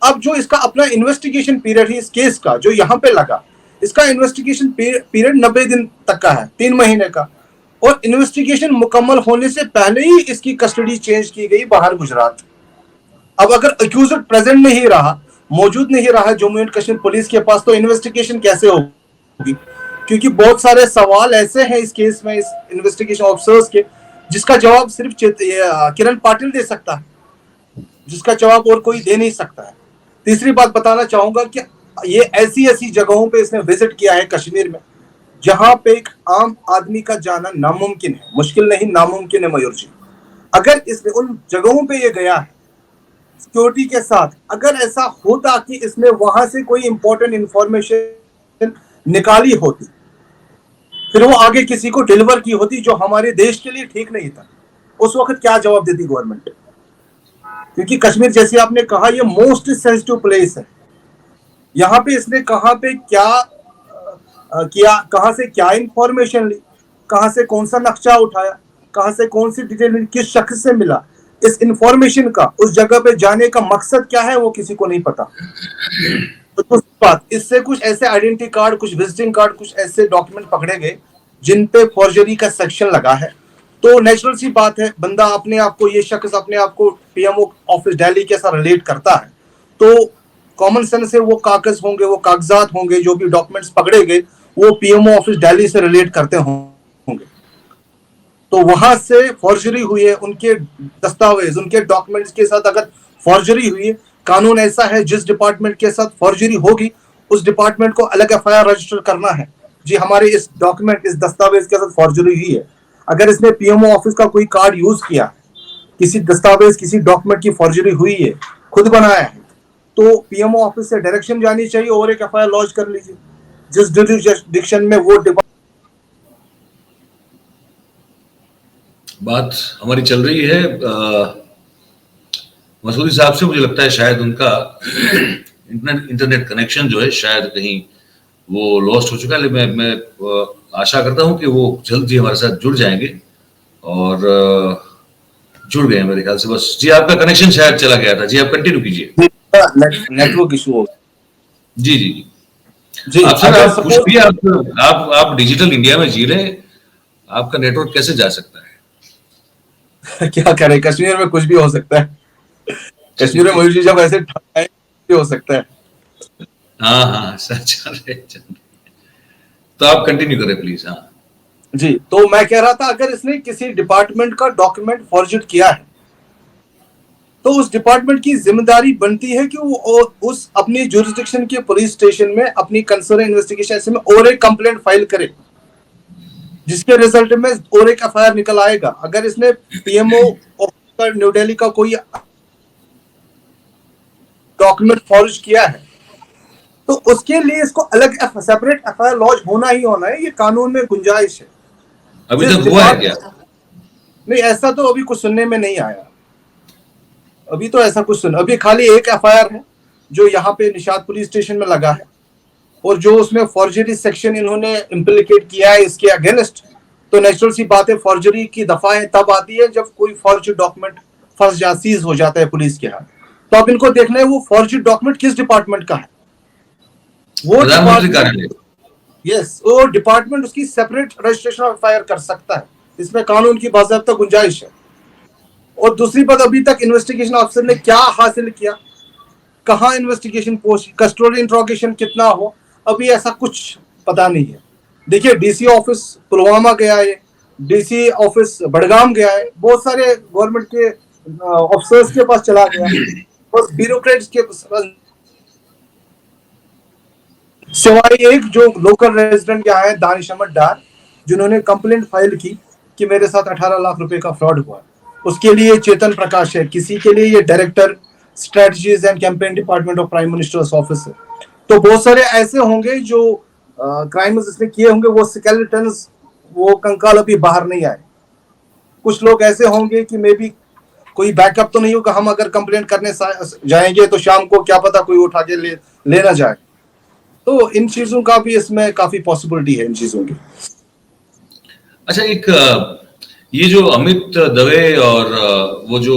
अब जो इसका अपना इन्वेस्टिगेशन पीरियड है इस केस का, जो यहाँ पे लगा, इसका इन्वेस्टिगेशन पीरियड 90 दिन तक का है, 3 महीने का, और इन्वेस्टिगेशन मुकम्मल होने से पहले ही इसकी कस्टडी चेंज की गई बाहर गुजरात। अब अगर अक्यूजर प्रेजेंट नहीं रहा, मौजूद नहीं रहा जम्मू एंड कश्मीर पुलिस के पास, तो इन्वेस्टिगेशन कैसे होगी? क्योंकि बहुत सारे सवाल ऐसे हैं इस केस में, इस इन्वेस्टिगेशन ऑफिसर्स के, जिसका जवाब सिर्फ किरण पाटिल दे सकता है, जिसका जवाब और कोई दे नहीं सकता है। तीसरी बात बताना चाहूंगा कि ये ऐसी जगहों पे इसने विजिट किया है कश्मीर में, जहां पे एक आम आदमी का जाना नामुमकिन है, मुश्किल नहीं नामुमकिन है मयूर जी। अगर इसने उन जगहों पे ये गया है सिक्योरिटी के साथ, अगर ऐसा होता कि इसने वहां से कोई इंपॉर्टेंट इंफॉर्मेशन निकाली होती, फिर वो आगे किसी को डिलीवर की होती, जो हमारे देश के लिए ठीक नहीं था, उस वक्त क्या जवाब देती गवर्नमेंट? क्योंकि कश्मीर, जैसे आपने कहा, ये मोस्ट सेंसिटिव प्लेस है। यहाँ पे इसने कहाँ पे क्या किया, कहाँ से क्या इंफॉर्मेशन ली, कहाँ से कौन सा नक्शा उठाया, कहाँ से कौन सी डिटेल किस शख्स से मिला, इस इंफॉर्मेशन का उस जगह पे जाने का मकसद क्या है, वो किसी को नहीं पता। तो दूसरी बात, इससे कुछ ऐसे आइडेंटिटी कार्ड, कुछ विजिटिंग कार्ड, कुछ ऐसे डॉक्यूमेंट पकड़े गए जिन पे फॉर्जरी का सेक्शन लगा है। तो नेचुरल सी बात है, बंदा अपने आप को, ये शख्स अपने आप को PMO ऑफिस दिल्ली के साथ रिलेट करता है, तो कॉमन सेंस से वो कागज होंगे, वो कागजात होंगे, जो भी डॉक्यूमेंट्स पकड़े गए वो PMO ऑफिस दिल्ली से रिलेट करते होंगे। तो वहां से फॉर्जरी हुई है, उनके दस्तावेज, उनके डॉक्यूमेंट्स के साथ अगर फॉर्जरी हुई है, कानून ऐसा है जिस डिपार्टमेंट के साथ फॉर्जरी होगी उस डिपार्टमेंट को अलग FIR रजिस्टर करना है, जी हमारे इस डॉक्यूमेंट, इस दस्तावेज के साथ फॉर्जरी हुई है। अगर इसने PMO ऑफिस का कोई कार्ड यूज किया, किसी दस्तावेज, किसी डॉक्यूमेंट की फॉर्जरी हुई है, खुद बनाया है, तो PMO ऑफिस से डायरेक्शन जानी चाहिए और एक FIR लॉन्च कर लीजिए जिस जुरिसडिक्शन में वो बात हमारी चल रही है मसूदी साहब से। मुझे लगता है शायद उनका इंटरनेट कनेक्शन जो है शायद कहीं वो लॉस्ट हो चुका है, लेकिन मैं आशा करता हूं कि वो जल्द ही हमारे साथ जुड़ जाएंगे, और जुड़ गए मेरे ख्याल से। बस जी, आपका कनेक्शन शायद चला गया था। जी, आप कंटिन्यू कीजिए। नेटवर्क इशू हो। जी जी जी, आप सर, आप कुछ भी, आप डिजिटल इंडिया में जी रहे हैं, आपका नेटवर्क कैसे जा सकता है? क्या करें, कश्मीर में कुछ भी हो सकता है। कश्मीर में मयूर जी जब ऐसे हो सकता है। हाँ हाँ सर, चल रहे। तो आप कंटिन्यू करें प्लीज। हाँ जी, तो मैं कह रहा था, अगर इसने किसी डिपार्टमेंट का डॉक्यूमेंट फॉर्जर्ड किया है, तो उस डिपार्टमेंट की जिम्मेदारी बनती है कि वो उस अपनी जुरिस्डिक्शन के पुलिस स्टेशन में अपनी कंसर्न इन्वेस्टिगेशन ऐसे में और एक कंप्लेंट फाइल करे, जिसके रिजल्ट में और एक एफआईआर निकल आएगा। अगर इसने पीएमओ ऑफिस न्यू दिल्ली का कोई डॉक्यूमेंट फॉर्ज किया है तो उसके लिए इसको अलग सेपरेट एफआईआर लॉन्च होना ही होना है, ये कानून में गुंजाइश है। अभी तक हुआ है क्या? नहीं, ऐसा तो अभी कुछ सुनने में नहीं आया। अभी तो ऐसा कुछ अभी खाली एक एफआईआर है जो यहाँ पे निशात पुलिस स्टेशन में लगा है, और जो उसमें फॉर्जरी सेक्शन इन्होंने इम्प्लीकेट किया है इसके अगेंस्ट, तो नेचुरल सी बात है, फॉर्जरी की दफाएं तब आती है जब कोई फॉर्जरी डॉक्यूमेंट फंस जा सीज हो जाता है पुलिस के हाथ। तो अब इनको देखना है वो फॉर्जरी डॉक्यूमेंट किस डिपार्टमेंट का है। वो डिपार्टमेंट, यस, वो डिपार्टमेंट उसकी सेपरेट रजिस्ट्रेशन ऑफ एफआईआर कर सकता है, इसमें कानून की बाज़ाब्ता गुंजाइश है। और दूसरी बात, अभी तक इन्वेस्टिगेशन ऑफिसर ने क्या हासिल किया, कहाँ इन्वेस्टिगेशन पोस्ट, कस्टोडियल इंट्रोगेशन कितना हो, अभी ऐसा कुछ पता नहीं है। देखिए, डीसी ऑफिस पुलवामा गया है, डीसी ऑफिस बड़गाम गया है, बहुत सारे गवर्नमेंट के ऑफिसर्स के पास चला गया, बस ब्यूरोक्रेट्स के पास, सिवाय एक जो लोकल रेजिडेंट यहाँ है दानिश अहमद डार, जिन्होंने कंप्लेंट फाइल की कि मेरे साथ 18 लाख रुपए का फ्रॉड हुआ। उसके लिए चेतन प्रकाश है, किसी के लिए ये director strategies and campaign department of prime minister's office है। तो बहुत सारे ऐसे होंगे जो क्राइम्स इसने किए होंगे, वो स्केलेटन्स, वो कंकाल अभी बाहर नहीं आए। कुछ लोग ऐसे होंगे कि मे बी कोई बैकअप तो नहीं होगा, हम अगर कंप्लेंट करने जाएंगे तो शाम को क्या पता कोई उठा के ले ना जाए। तो इन चीजों का भी इसमें काफी पॉसिबिलिटी है इन चीजों की। अच्छा, एक ये जो अमित दवे और वो जो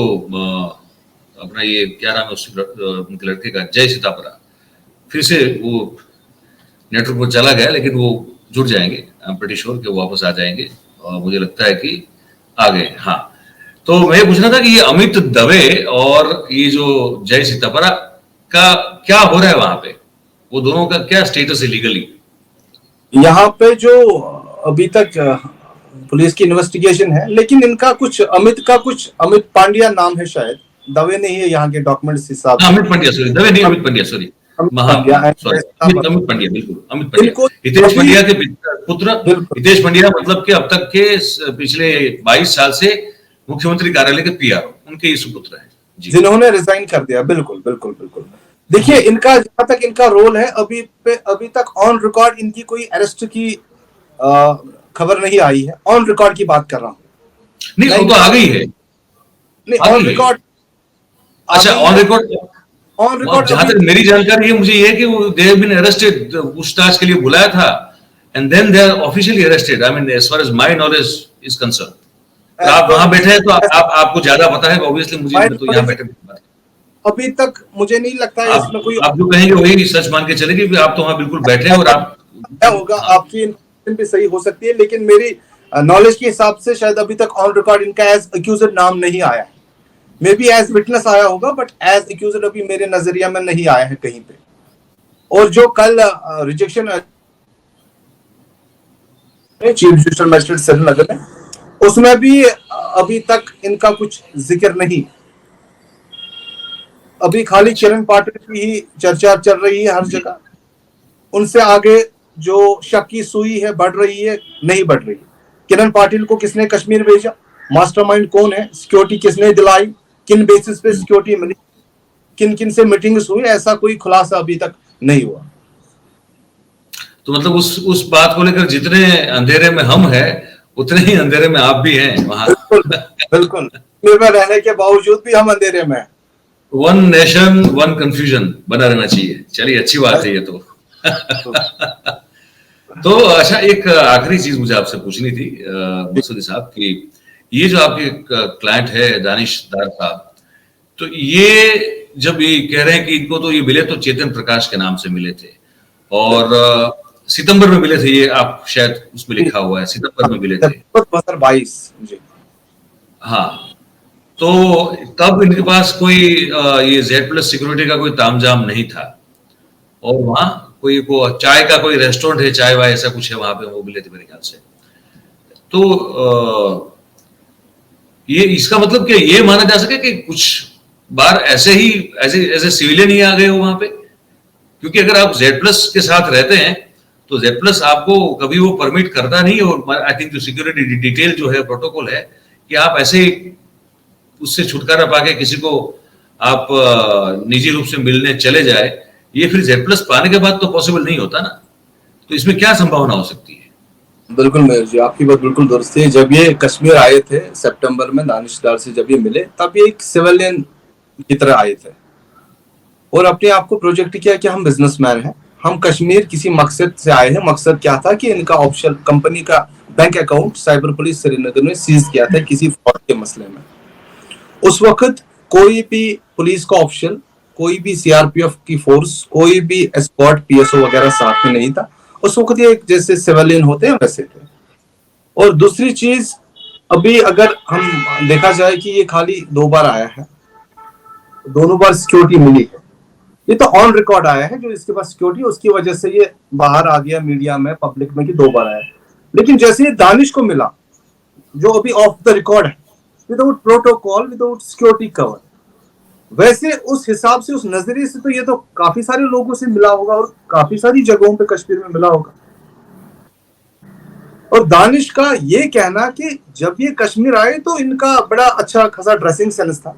अपना ये क्या नाम है उनके लड़के का, जय सीतापरा, फिर से वो नेटवर्क पर चला गया, लेकिन वो जुड़ जाएंगे, आई एम प्रीटी श्योर कि वो वापस आ जाएंगे, और मुझे लगता है कि आ गए। हाँ, तो मैं पूछ रहा था कि ये अमित दवे और ये जो जय सीतापरा का क्या हो रहा है वहां पे, वो दोनों का क्या स्टेटस है लीगली? यहाँ पे जो अभी तक पुलिस की इन्वेस्टिगेशन है, लेकिन इनका कुछ अमित पांड्या नाम है, शायद दवे नहीं है यहाँ के डॉक्यूमेंट्स हिसाब से। अमित पंड्या, सॉरी, दवे नहीं, अमित पंड्या, सॉरी, अमित पंड्या, बिल्कुल अमित पंड्या, हितेश पंड्या के पुत्र। हितेश पंड्या मतलब कि अब तक के पिछले 22 साल से मुख्यमंत्री कार्यालय के पीआर, उनके ही सुपुत्र हैं, जिन्होंने रिजाइन कर दिया। बिल्कुल बिल्कुल बिल्कुल। देखिए, इनका जहां तक इनका रोल है, अभी तक ऑन रिकॉर्ड इनकी कोई अरेस्ट की खबर नहीं आई है। ऑन रिकॉर्ड की बात कर रहा हूँ। नहीं, वो तो आ गई है। नहीं, ऑन रिकॉर्ड, अच्छा, ऑन रिकॉर्ड जहां तक मेरी जानकारी है, मुझे ये है कि वो दे हैव बीन अरेस्टेड, पूछताछ के लिए बुलाया था, and then they are officially arrested. I mean, as far as my knowledge is concern. आप वहां बैठे हैं तो आपको ज्यादा पता है, ऑब्वियसली मुझे तो यहाँ बैठे अभी तक मुझे नहीं लगता है इसमें कोई, आप जो कहेंगे वही सच मान के चलेंगे कि आप तो वहां बिल्कुल बैठे हैं, और आप क्या होगा, आपकी इन्फॉर्मेशन भी सही हो सकती है, लेकिन मेरी नॉलेज के हिसाब से शायद अभी तक ऑन रिकॉर्ड इनका एज अक्यूजर नाम नहीं आया है। मे बी एज विटनेस आया होगा, बट एज अक्यूजर अभी मेरे नजरिया में नहीं आया है कहीं पे। और जो कल rejection chief judicial magistrate Srinagar में, उसमें भी अभी तक इनका कुछ जिक्र नहीं। अभी खाली किरण पाटिल की ही चर्चा चल रही है हर जगह। उनसे आगे जो शक की सुई है बढ़ रही है, नहीं बढ़ रही। किरण पाटिल को किसने कश्मीर भेजा, मास्टरमाइंड कौन है, सिक्योरिटी किसने दिलाई, किन बेसिस पे सिक्योरिटी मिली, किन किन से मीटिंग्स हुई, ऐसा कोई खुलासा अभी तक नहीं हुआ। तो मतलब उस बात को लेकर जितने अंधेरे में हम हैं, उतने ही अंधेरे में आप भी हैं वहां। बिल्कुल में रहने के बावजूद भी हम अंधेरे में हैं। वन नेशन वन कंफ्यूजन बना रहना चाहिए। चलिए, अच्छी बात है ये तो। तो अच्छा, एक आखिरी चीज मुझे आपसे पूछनी थी मसूदी साहब, कि ये जो आपके क्लाइंट है दानिश डार साहब, तो ये जब ये कह रहे हैं कि इनको तो ये मिले तो चेतन प्रकाश के नाम से मिले थे, और सितंबर में मिले थे, ये आप शायद उसमें लिखा हुआ है सितंबर में मिले थे 2022। हाँ, तो तब इनके पास कोई ये Z+ सिक्योरिटी का कोई तामझाम नहीं था, और वहां कोई चाय का कोई रेस्टोरेंट है, चाय वाय ऐसा कुछ है, वहां पे वो मिले थे मेरे ख्याल से। तो ये इसका मतलब क्या ये माना जा सके कि कुछ बार ऐसे सिविलियन ही आ गए हो वहां पे? क्योंकि अगर आप Z+ के साथ रहते हैं तो Z+ आपको कभी वो परमिट करता नहीं, और आई थिंक जो सिक्योरिटी डिटेल जो है, प्रोटोकॉल है कि आप ऐसे उससे छुटकारा पाके किसी को आप निजी रूप से मिलने चले जाए, ये फिर Z+ पाने के बाद तो पॉसिबल नहीं होता ना। तो इसमें क्या संभावना हो सकती है? बिल्कुल मेयर जी, आपकी बात बिल्कुल दुरुस्त है। जब ये कश्मीर आए थे सितंबर में दानिश डार से जब ये मिले, तब ये एक सिविलियन की तरह आए थे और अपने आप को प्रोजेक्ट किया कि हम बिजनेसमैन हैं, हम कश्मीर किसी मकसद से आए हैं। मकसद क्या था कि इनका ऑफिशियल कंपनी का bank account cyber police Srinagar ने सीज किया था किसी फ्रॉड के मसले में। उस वक्त कोई भी पुलिस का ऑफिशियल, कोई भी सीआरपीएफ की फोर्स, कोई भी एस्कॉर्ट पीएसओ वगैरह साथ में नहीं था। उस वक्त ये जैसे सिविलियन होते हैं वैसे थे। और दूसरी चीज, अभी अगर हम देखा जाए कि ये खाली 2 बार आया है, दोनों बार सिक्योरिटी मिली है। ये तो ऑन रिकॉर्ड आया है, जो इसके पास सिक्योरिटी, उसकी वजह से ये बाहर आ गया मीडिया में, पब्लिक में कि 2 बार आया। लेकिन जैसे ये दानिश को मिला, जो अभी ऑफ द रिकॉर्ड है, without protocol, without security cover, वैसे उस हिसाब से, उस नजरिए से तो ये तो काफी सारे लोगों से मिला होगा और काफी सारी जगहों पे कश्मीर में मिला होगा। और दानिश का ये कहना कि जब ये कश्मीर आए तो इनका बड़ा अच्छा खासा ड्रेसिंग सेंस था,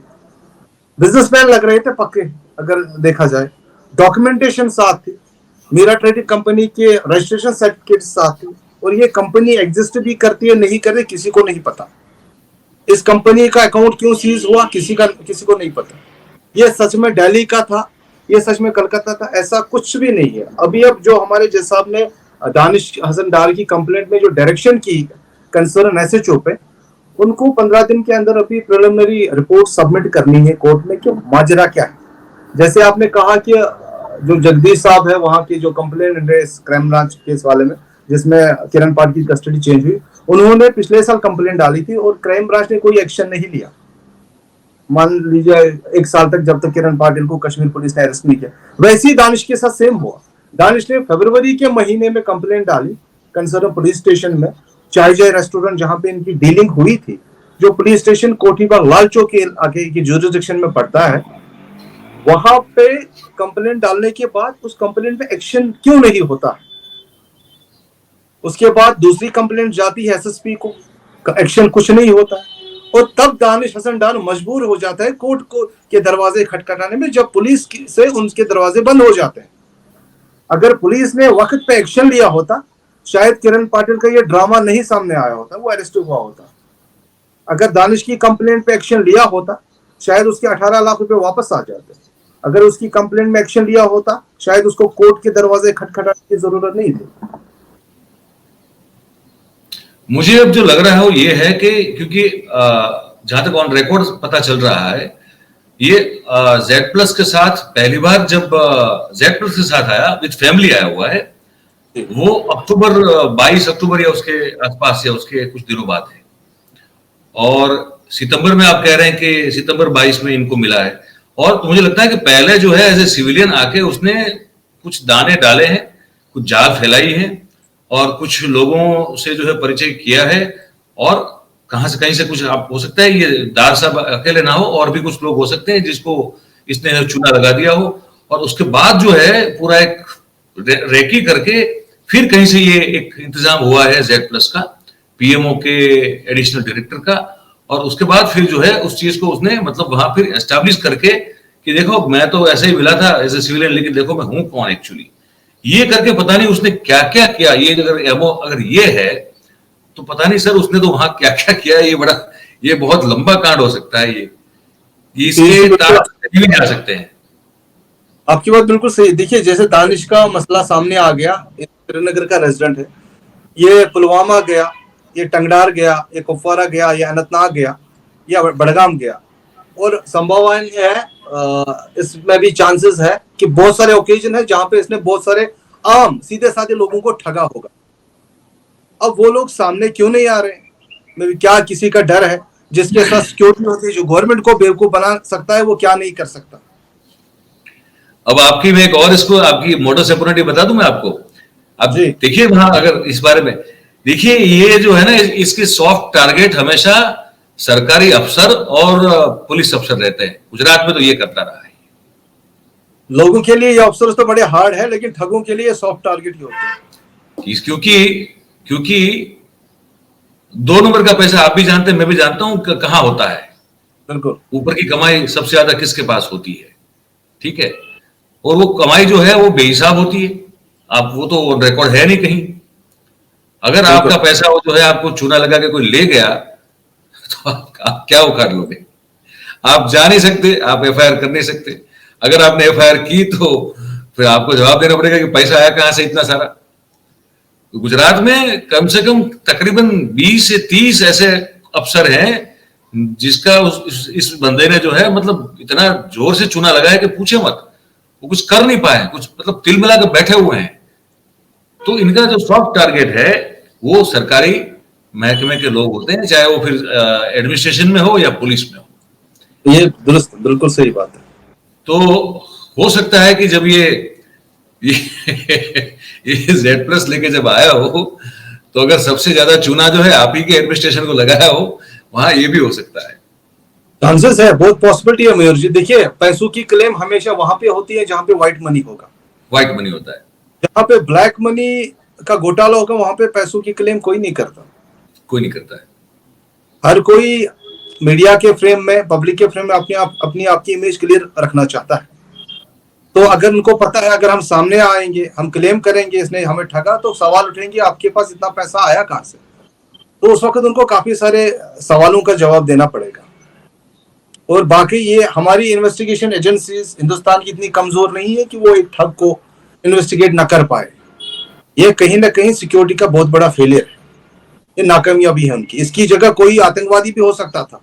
बिजनेसमैन लग रहे थे पक्के। अगर देखा जाए, डॉक्यूमेंटेशन साथ थी, मीरा ट्रेडिंग कंपनी के रजिस्ट्रेशन सर्टिफिकेट साथ थी, और ये कंपनी एग्जिस्ट भी करती है नहीं करती किसी को नहीं पता। इस कंपनी का अकाउंट क्यों सीज हुआ किसी को नहीं पता। ये सच में दिल्ली का था, ये सच में कलकत्ता था, ऐसा कुछ भी नहीं है। अभी अब जो हमारे जज साहब ने दानिश हसन डार की कंप्लेंट में जो डायरेक्शन की कंसर्न एसएचओ पे, उनको 15 दिन के अंदर अभी प्रिलिमिनरी रिपोर्ट सबमिट करनी है कोर्ट में कि माजरा क्या है। जैसे आपने कहा कि जो जगदीश साहब है वहां की जो कंप्लेंट है क्राइम ब्रांच केस वाले में, जिसमें किरण पाठ की कस्टडी चेंज हुई, उन्होंने पिछले साल कंप्लेंट डाली थी और क्राइम ब्रांच ने कोई एक्शन नहीं लिया। मान लीजिए 1 साल तक, जब तक किरण पाटिल को कश्मीर पुलिस ने अरेस्ट नहीं किया। वैसे ही दानिश के साथ सेम हुआ। दानिश ने फरवरी के महीने में कंप्लेंट डाली कंसर्न पुलिस स्टेशन में, चाय जय रेस्टोरेंट जहां पे इनकी डीलिंग हुई थी, जो पुलिस स्टेशन कोठीबाग लाल चौक के आगे की जुरिसडिक्शन में पड़ता है, वहां पे कंप्लेंट डालने के बाद उस कंप्लेंट पे एक्शन क्यों नहीं होता? उसके बाद दूसरी कंप्लेंट जाती है एसएसपी को, एक्शन कुछ नहीं होता। और तब दानिश हसन डार मजबूर हो जाता है कोर्ट के दरवाजे खटखटाने में, जब पुलिस से उनके दरवाजे बंद हो जाते हैं। अगर पुलिस ने वक्त पे एक्शन लिया होता, शायद किरण पाटिल का ये ड्रामा नहीं सामने आया होता, वो अरेस्ट हुआ होता। अगर दानिश की कंप्लेंट पे एक्शन लिया होता, शायद उसके 18 लाख रुपए वापस आ जाते। अगर उसकी कंप्लेंट में एक्शन लिया होता, शायद उसको कोर्ट के दरवाजे खटखटाने की जरूरत नहीं थी। मुझे अब जो लग रहा है वो ये है कि क्योंकि जहां तक ऑन रिकॉर्ड पता चल रहा है, ये Z+ के साथ पहली बार जब Z+ के साथ आया, विद फैमिली आया हुआ है, वो 22 अक्टूबर या उसके आसपास या उसके कुछ दिनों बाद है। और सितंबर में आप कह रहे हैं कि सितंबर 22 में इनको मिला है। और मुझे लगता है कि पहले जो है एज ए सिविलियन आके उसने कुछ दाने डाले हैं, कुछ जाल फैलाई है, और कुछ लोगों से जो है परिचय किया है, और कहीं से कुछ आप हो सकता है ये दार साहब अकेले ना हो, और भी कुछ लोग हो सकते हैं जिसको इसने चूना लगा दिया हो। और उसके बाद जो है पूरा एक रेकी करके फिर कहीं से ये एक इंतजाम हुआ है Z+ का, पीएमओ के एडिशनल डायरेक्टर का, और उसके बाद फिर जो है उस चीज को उसने मतलब वहां फिर एस्टैब्लिश करके कि देखो मैं तो ऐसे ही मिला था एज ए सिविलियन, लेकिन देखो मैं हूं कौन एक्चुअली। ये करके पता नहीं उसने क्या क्या किया। ये अगर ये है तो पता नहीं सर उसने तो वहां क्या क्या किया। ये बहुत लंबा कांड हो सकता है। ये इसके तार भी जा सकते हैं। आपकी बात बिल्कुल सही। देखिए, जैसे दानिश का मसला सामने आ गया, श्रीनगर का रेजिडेंट है, ये पुलवामा गया, ये टंगडार गया, ये कुपवारा गया, ये अनंतनाग गया, या बड़गाम गया, और संभावना है इसमें भी चांसेस है कि बहुत सारे ओकेजन है जहां पे इसने बहुत सारे आम सीधे साधे लोगों को ठगा होगा। अब वो लोग सामने क्यों नहीं आ रहे? क्या किसी का डर है? जिसके साथ सिक्योरिटी होती है, जो गवर्नमेंट को बेवकूफ बना सकता है, वो क्या नहीं कर सकता। अब आपकी मैं एक और इसको आपकी मोडस ऑपरेंडी बता दूं मैं आपको। अब देखिए वहां अगर इस बारे में देखिए, ये जो है ना, इसके सॉफ्ट टारगेट हमेशा सरकारी अफसर और पुलिस अफसर रहते हैं। गुजरात में तो ये करता रहा है। लोगों के लिए ये अफसर तो बड़े हार्ड है, लेकिन ठगों के लिए सॉफ्ट टारगेट ही होते हैं। क्योंकि 2 नंबर का पैसा आप भी जानते हैं, मैं भी जानता हूं कहां होता है। बिल्कुल। ऊपर की कमाई सबसे ज्यादा किसके पास होती है? ठीक है। और वो कमाई जो है वो बेहिसाब होती है। आप वो तो रिकॉर्ड है नहीं कहीं। अगर आपका पैसा वो जो है आपको चूना लगा के कोई ले गया तो आप क्या उखाड़ लोगे? आप जा नहीं सकते, आप एफआईआर कर नहीं सकते। अगर आपने एफआईआर की तो फिर आपको जवाब देना पड़ेगा कि पैसा आया कहां से इतना सारा। तो गुजरात में कम से कम तकरीबन 20 से 30 ऐसे अफसर हैं जिसका इस बंदे ने जो है मतलब इतना जोर से चूना लगाया कि पूछे मत। वो कुछ कर नहीं पाए, कुछ मतलब तिल मिला के बैठे हुए हैं। तो इनका जो सॉफ्ट टारगेट है वो सरकारी महकमे के लोग होते हैं, चाहे वो फिर एडमिनिस्ट्रेशन में हो या पुलिस में हो। ये दुरुस्त, बिल्कुल सही बात है। तो हो सकता है कि जब ये Z+ लेके जब आया हो तो अगर सबसे ज्यादा चूना जो है आप ही के एडमिनिस्ट्रेशन को लगाया हो, वहां ये भी हो सकता है। चांसेस है, बहुत पॉसिबिलिटी है मयूर जी। देखिए, पैसों की क्लेम हमेशा वहां पे होती है जहां पे व्हाइट मनी होगा। व्हाइट मनी होता है। जहां पे ब्लैक मनी का घोटाला होगा वहां पे पैसों की क्लेम कोई नहीं करता। कोई नहीं करता है। हर कोई मीडिया के फ्रेम में, पब्लिक के फ्रेम में अपनी आपकी इमेज क्लियर रखना चाहता है। तो अगर उनको पता है अगर हम सामने आएंगे, हम क्लेम करेंगे इसने हमें ठगा, तो सवाल उठेंगे आपके पास इतना पैसा आया कहां से। तो उस वक्त उनको काफी सारे सवालों का जवाब देना पड़ेगा। और बाकी ये हमारी इन्वेस्टिगेशन एजेंसीज हिंदुस्तान की इतनी कमजोर नहीं है कि वो एक ठग को इन्वेस्टिगेट ना कर पाए। ये कहीं ना कहीं सिक्योरिटी का बहुत बड़ा फेलियर है, ये नाकामयाबी है उनकी। इसकी जगह कोई आतंकवादी भी हो सकता था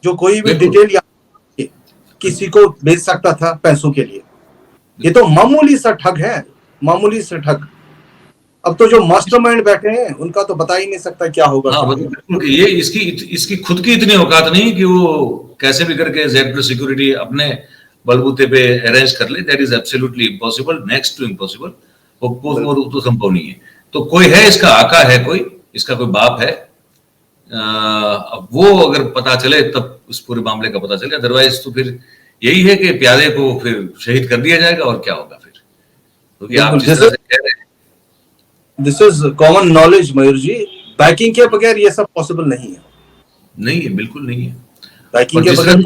जो कोई भी डिटेल किसी को भेज सकता था पैसों के लिए। ये तो मामूली सा ठग है, मामूली सा ठग। अब तो जो मास्टरमाइंड बैठे हैं उनका तो बता ही नहीं सकता क्या होगा। हाँ, बिल्कुल। ये इसकी खुद की इतनी औकात नहीं कि वो कैसे भी करके Z+ सिक्योरिटी अपने बलबूते पे अरेंज कर ले। That is absolutely impossible, next to impossible. वो तो संभव नहीं है। तो कोई है, इसका आका है, कोई इसका कोई बाप है। अब वो अगर पता चले तब उस पूरे मामले का पता चले, अदरवाइज तो फिर यही है कि प्यादे को फिर शहीद कर दिया जाएगा और क्या होगा फिर। क्योंकि आप जिस तरह से कह रहे हैं, this is common knowledge Mayur ji, backing के बगैर ये सब पॉसिबल नहीं है। नहीं है, बिल्कुल नहीं है। बैकिंग के बगैर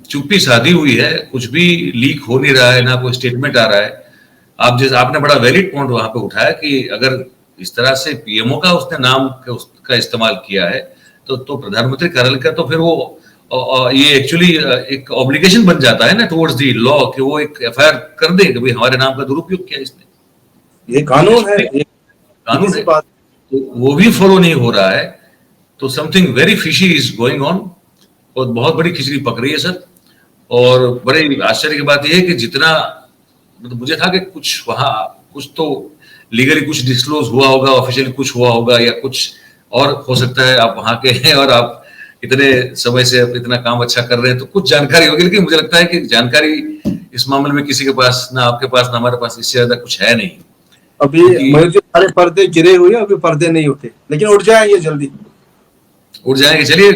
चुप्पी साधी हुई है, कुछ भी लीक हो नहीं रहा है, ना कोई स्टेटमेंट आ रहा है। आपने बड़ा वैलिड पॉइंट वहां पे उठाया कि अगर इस तरह से पीएमओ का उसने नाम का इस्तेमाल किया है तो प्रधानमंत्री कार्यालय का तो फिर वो ये एक्चुअली एक ऑब्लिगेशन बन जाता है ना टुवर्ड्स दी लॉ कि वो एक एफआईआर कर दे कि भाई हमारे नाम का दुरुपयोग किया इसने। ये कानून है, कानून है, तो वो भी फॉलो नहीं हो रहा है। तो something very fishy is going on और बहुत बड़ी खिचड़ी पक रही है सर। और बड़े आश्चर्य की बात यह है कि जितना मतलब मुझे था कि कुछ वहां कुछ तो लीगली कुछ डिस्क्लोज हुआ होगा, ऑफिशियली कुछ हुआ होगा या कुछ और हो सकता है। आप वहां के हैं और आप इतने समय से इतना काम अच्छा कर रहे हैं तो कुछ जानकारी होगी, लेकिन मुझे लगता है कि जानकारी इस मामले में किसी के पास, ना आपके पास ना हमारे पास, इससे ज्यादा कुछ है नहीं। अभी मयूर जी सारे पर्दे गिरे हुए हैं, अभी पर्दे नहीं उठे, लेकिन उठ जाएंगे जल्दी, उठ जाएंगे। चलिए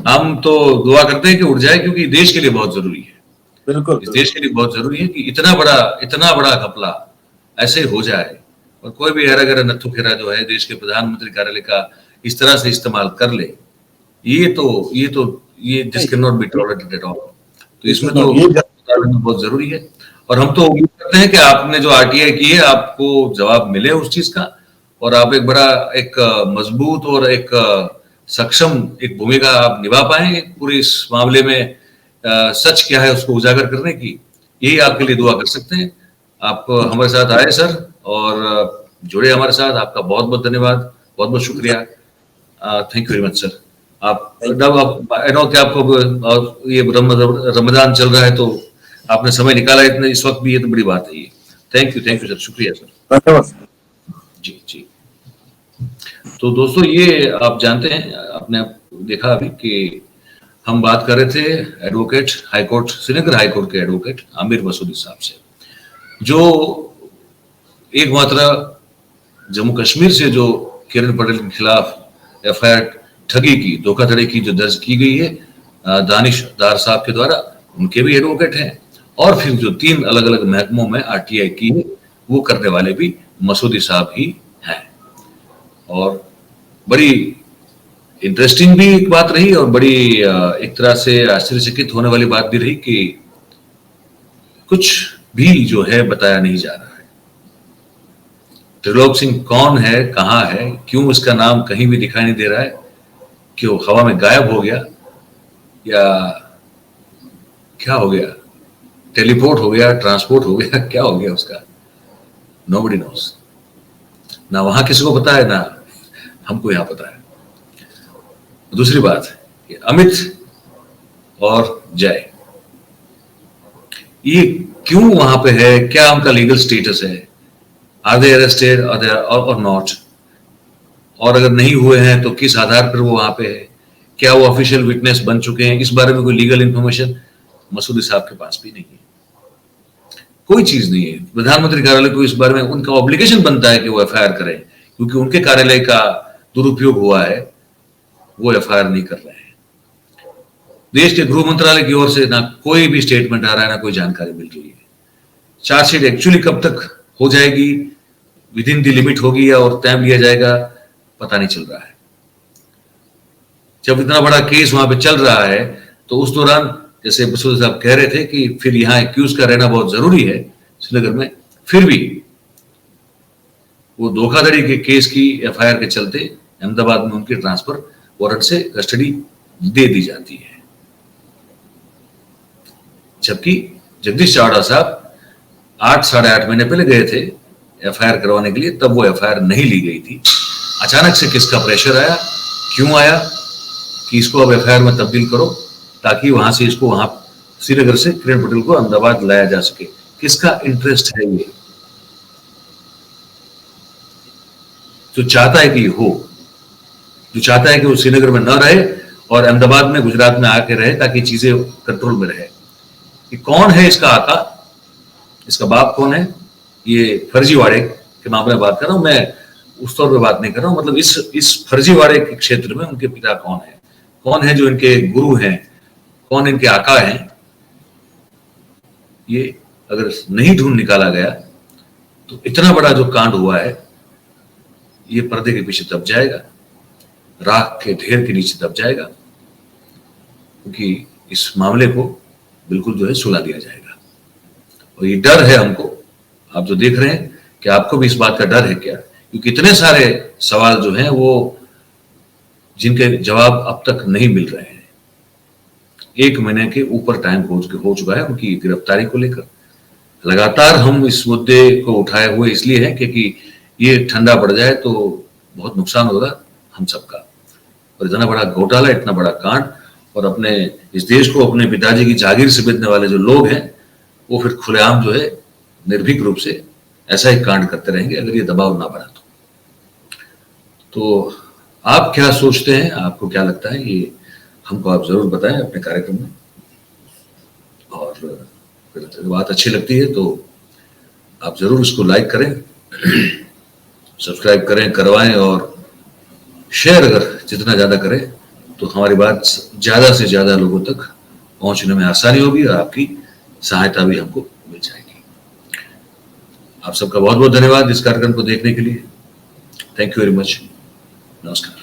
हम तो दुआ करते हैं कि उठ जाए, क्योंकि देश के लिए बहुत जरूरी है। बिल्कुल इस देश के लिए बहुत जरूरी है कि इतना बड़ा घपला ऐसे हो जाए और कोई भी हेरा गरा नत्थु खेरा जो है देश के प्रधानमंत्री कार्यालय का इस तरह से इस्तेमाल कर ले। ये this can not be tolerated at all. तो इसमें तो बहुत जरूरी है और हम तो उम्मीद करते हैं कि आपने जो आरटीआई की है आपको जवाब मिले उस चीज का और आप एक मजबूत और एक सक्षम एक भूमिका आप निभा पाए पूरे इस मामले में। सच क्या है उसको उजागर करने की, यही आपके लिए दुआ कर सकते हैं। आप हमारे साथ आए सर और जुड़े हमारे साथ, आपका बहुत बहुत धन्यवाद, बहुत बहुत शुक्रिया। Thank you very much sir. I know कि आपको ये रमजान चल रहा है तो आपने समय निकाला इतने इस वक्त भी, ये तो बड़ी बात है ये। थैंक यू सर, शुक्रिया सर। जी जी। तो दोस्तों ये आप जानते हैं, आपने देखा अभी कि हम बात कर रहे थे एडवोकेट हाईकोर्ट, श्रीनगर हाईकोर्ट के एडवोकेट आमिर मसूदी साहब से, जो एकमात्र जम्मू कश्मीर से जो किरण पटेल के खिलाफ एफआईआर ठगी की, धोखाधड़ी की जो दर्ज की गई है दानिश दार साहब के द्वारा, उनके भी एडवोकेट हैं। और फिर जो 3 अलग अलग महकमों में आरटीआई की है वो करने वाले भी मसूदी साहब ही हैं। और बड़ी इंटरेस्टिंग भी एक बात रही और बड़ी एक तरह से आश्चर्यचकित होने वाली बात भी रही कि कुछ भी जो है बताया नहीं जा रहा है। त्रिलोक सिंह कौन है, कहां है, क्यों इसका नाम कहीं भी दिखाई नहीं दे रहा है, क्यों हवा में गायब हो गया या क्या हो गया, टेलीपोर्ट हो गया, ट्रांसपोर्ट हो गया, क्या हो गया उसका, नोबडी नोस। ना वहां किसी को पता है ना हमको यहां पता है। दूसरी बात कि अमित और जय ये क्यों वहां पे है, क्या उनका लीगल स्टेटस है, आर दे अरेस्टेड और नॉट, और अगर नहीं हुए हैं तो किस आधार पर वो वहां पे है, क्या वो ऑफिशियल विटनेस बन चुके हैं, इस बारे में कोई लीगल इंफॉर्मेशन मसूदी साहब के पास भी नहीं है, कोई चीज नहीं है। प्रधानमंत्री कार्यालय को इस बारे में उनका ऑब्लिगेशन बनता है कि वो एफआईआर करें, क्योंकि उनके कार्यालय का दुरुपयोग हुआ है, वो एफआईआर नहीं कर रहे हैं। देश के गृह मंत्रालय की ओर से ना कोई भी स्टेटमेंट आ रहा है, ना कोई जानकारी मिल रही है। चार्जशीट एक्चुअली कब तक हो जाएगी, विद इन द लिमिट होगी या और टाइम लिया जाएगा, पता नहीं चल रहा है। जब इतना बड़ा केस वहां पे चल रहा है तो उस दौरान जैसे मसूद साहब कह रहे थे कि फिर यहाँ एक्यूज का रहना बहुत जरूरी है श्रीनगर में, फिर भी वो धोखाधड़ी के केस की एफआईआर के चलते अहमदाबाद में उनकी ट्रांसफर वारंट से कस्टडी दे दी जाती है। जबकि जगदीश चावड़ा साहब 8 साढ़े 8 महीने पहले गए थे एफआईआर करवाने के लिए, तब वो एफआईआर नहीं ली गई थी। अचानक से किसका प्रेशर आया, क्यों आया कि इसको अब एफआईआर में तब्दील करो ताकि वहां से इसको वहां श्रीनगर से किरण पटेल को अहमदाबाद लाया जा सके, किसका इंटरेस्ट है ये? जो चाहता है कि हो, जो चाहता है कि वो श्रीनगर में न रहे और अहमदाबाद में गुजरात में आके रहे ताकि चीजें कंट्रोल में रहे। ये कौन है इसका आका, इसका बाप कौन है? ये फर्जीवाड़े के मामले में बात कर रहा हूं मैं, उस तौर पे बात नहीं कर रहा हूं। मतलब इस फर्जीवाड़े के क्षेत्र में उनके पिता कौन है जो इनके गुरु हैं, कौन इनके आका हैं, ये अगर नहीं ढूंढ निकाला गया तो इतना बड़ा जो कांड हुआ है ये पर्दे के पीछे दब जाएगा, राख के ढेर के नीचे दब जाएगा, क्योंकि इस मामले को बिल्कुल जो है सुला दिया जाएगा। और ये डर है हमको, आप जो देख रहे हैं कि आपको भी इस बात का डर है क्या? क्योंकि इतने सारे सवाल जो हैं वो जिनके जवाब अब तक नहीं मिल रहे हैं। 1 महीने के ऊपर टाइम हो चुका है उनकी गिरफ्तारी को लेकर। लगातार हम इस मुद्दे को उठाए हुए इसलिए हैं क्योंकि ये ठंडा पड़ जाए तो बहुत नुकसान होगा हम सबका। और इतना बड़ा घोटाला, इतना बड़ा कांड, और अपने इस देश को अपने पिताजी की जागीर से बेचने वाले जो लोग हैं वो फिर खुलेआम जो है निर्भीक रूप से ऐसा ही कांड करते रहेंगे अगर ये दबाव ना बना तो आप क्या सोचते हैं, आपको क्या लगता है, ये हमको आप जरूर बताएं अपने कार्यक्रम में। और फिर बात अच्छी लगती है तो आप जरूर उसको लाइक करें, सब्सक्राइब करें, करवाएं, और शेयर अगर जितना ज्यादा करें तो हमारी बात ज्यादा से ज्यादा लोगों तक पहुंचने में आसानी होगी और आपकी सहायता भी हमको मिल जाएगी। आप सबका बहुत बहुत धन्यवाद इस कार्यक्रम को देखने के लिए। Thank you very much. नमस्कार।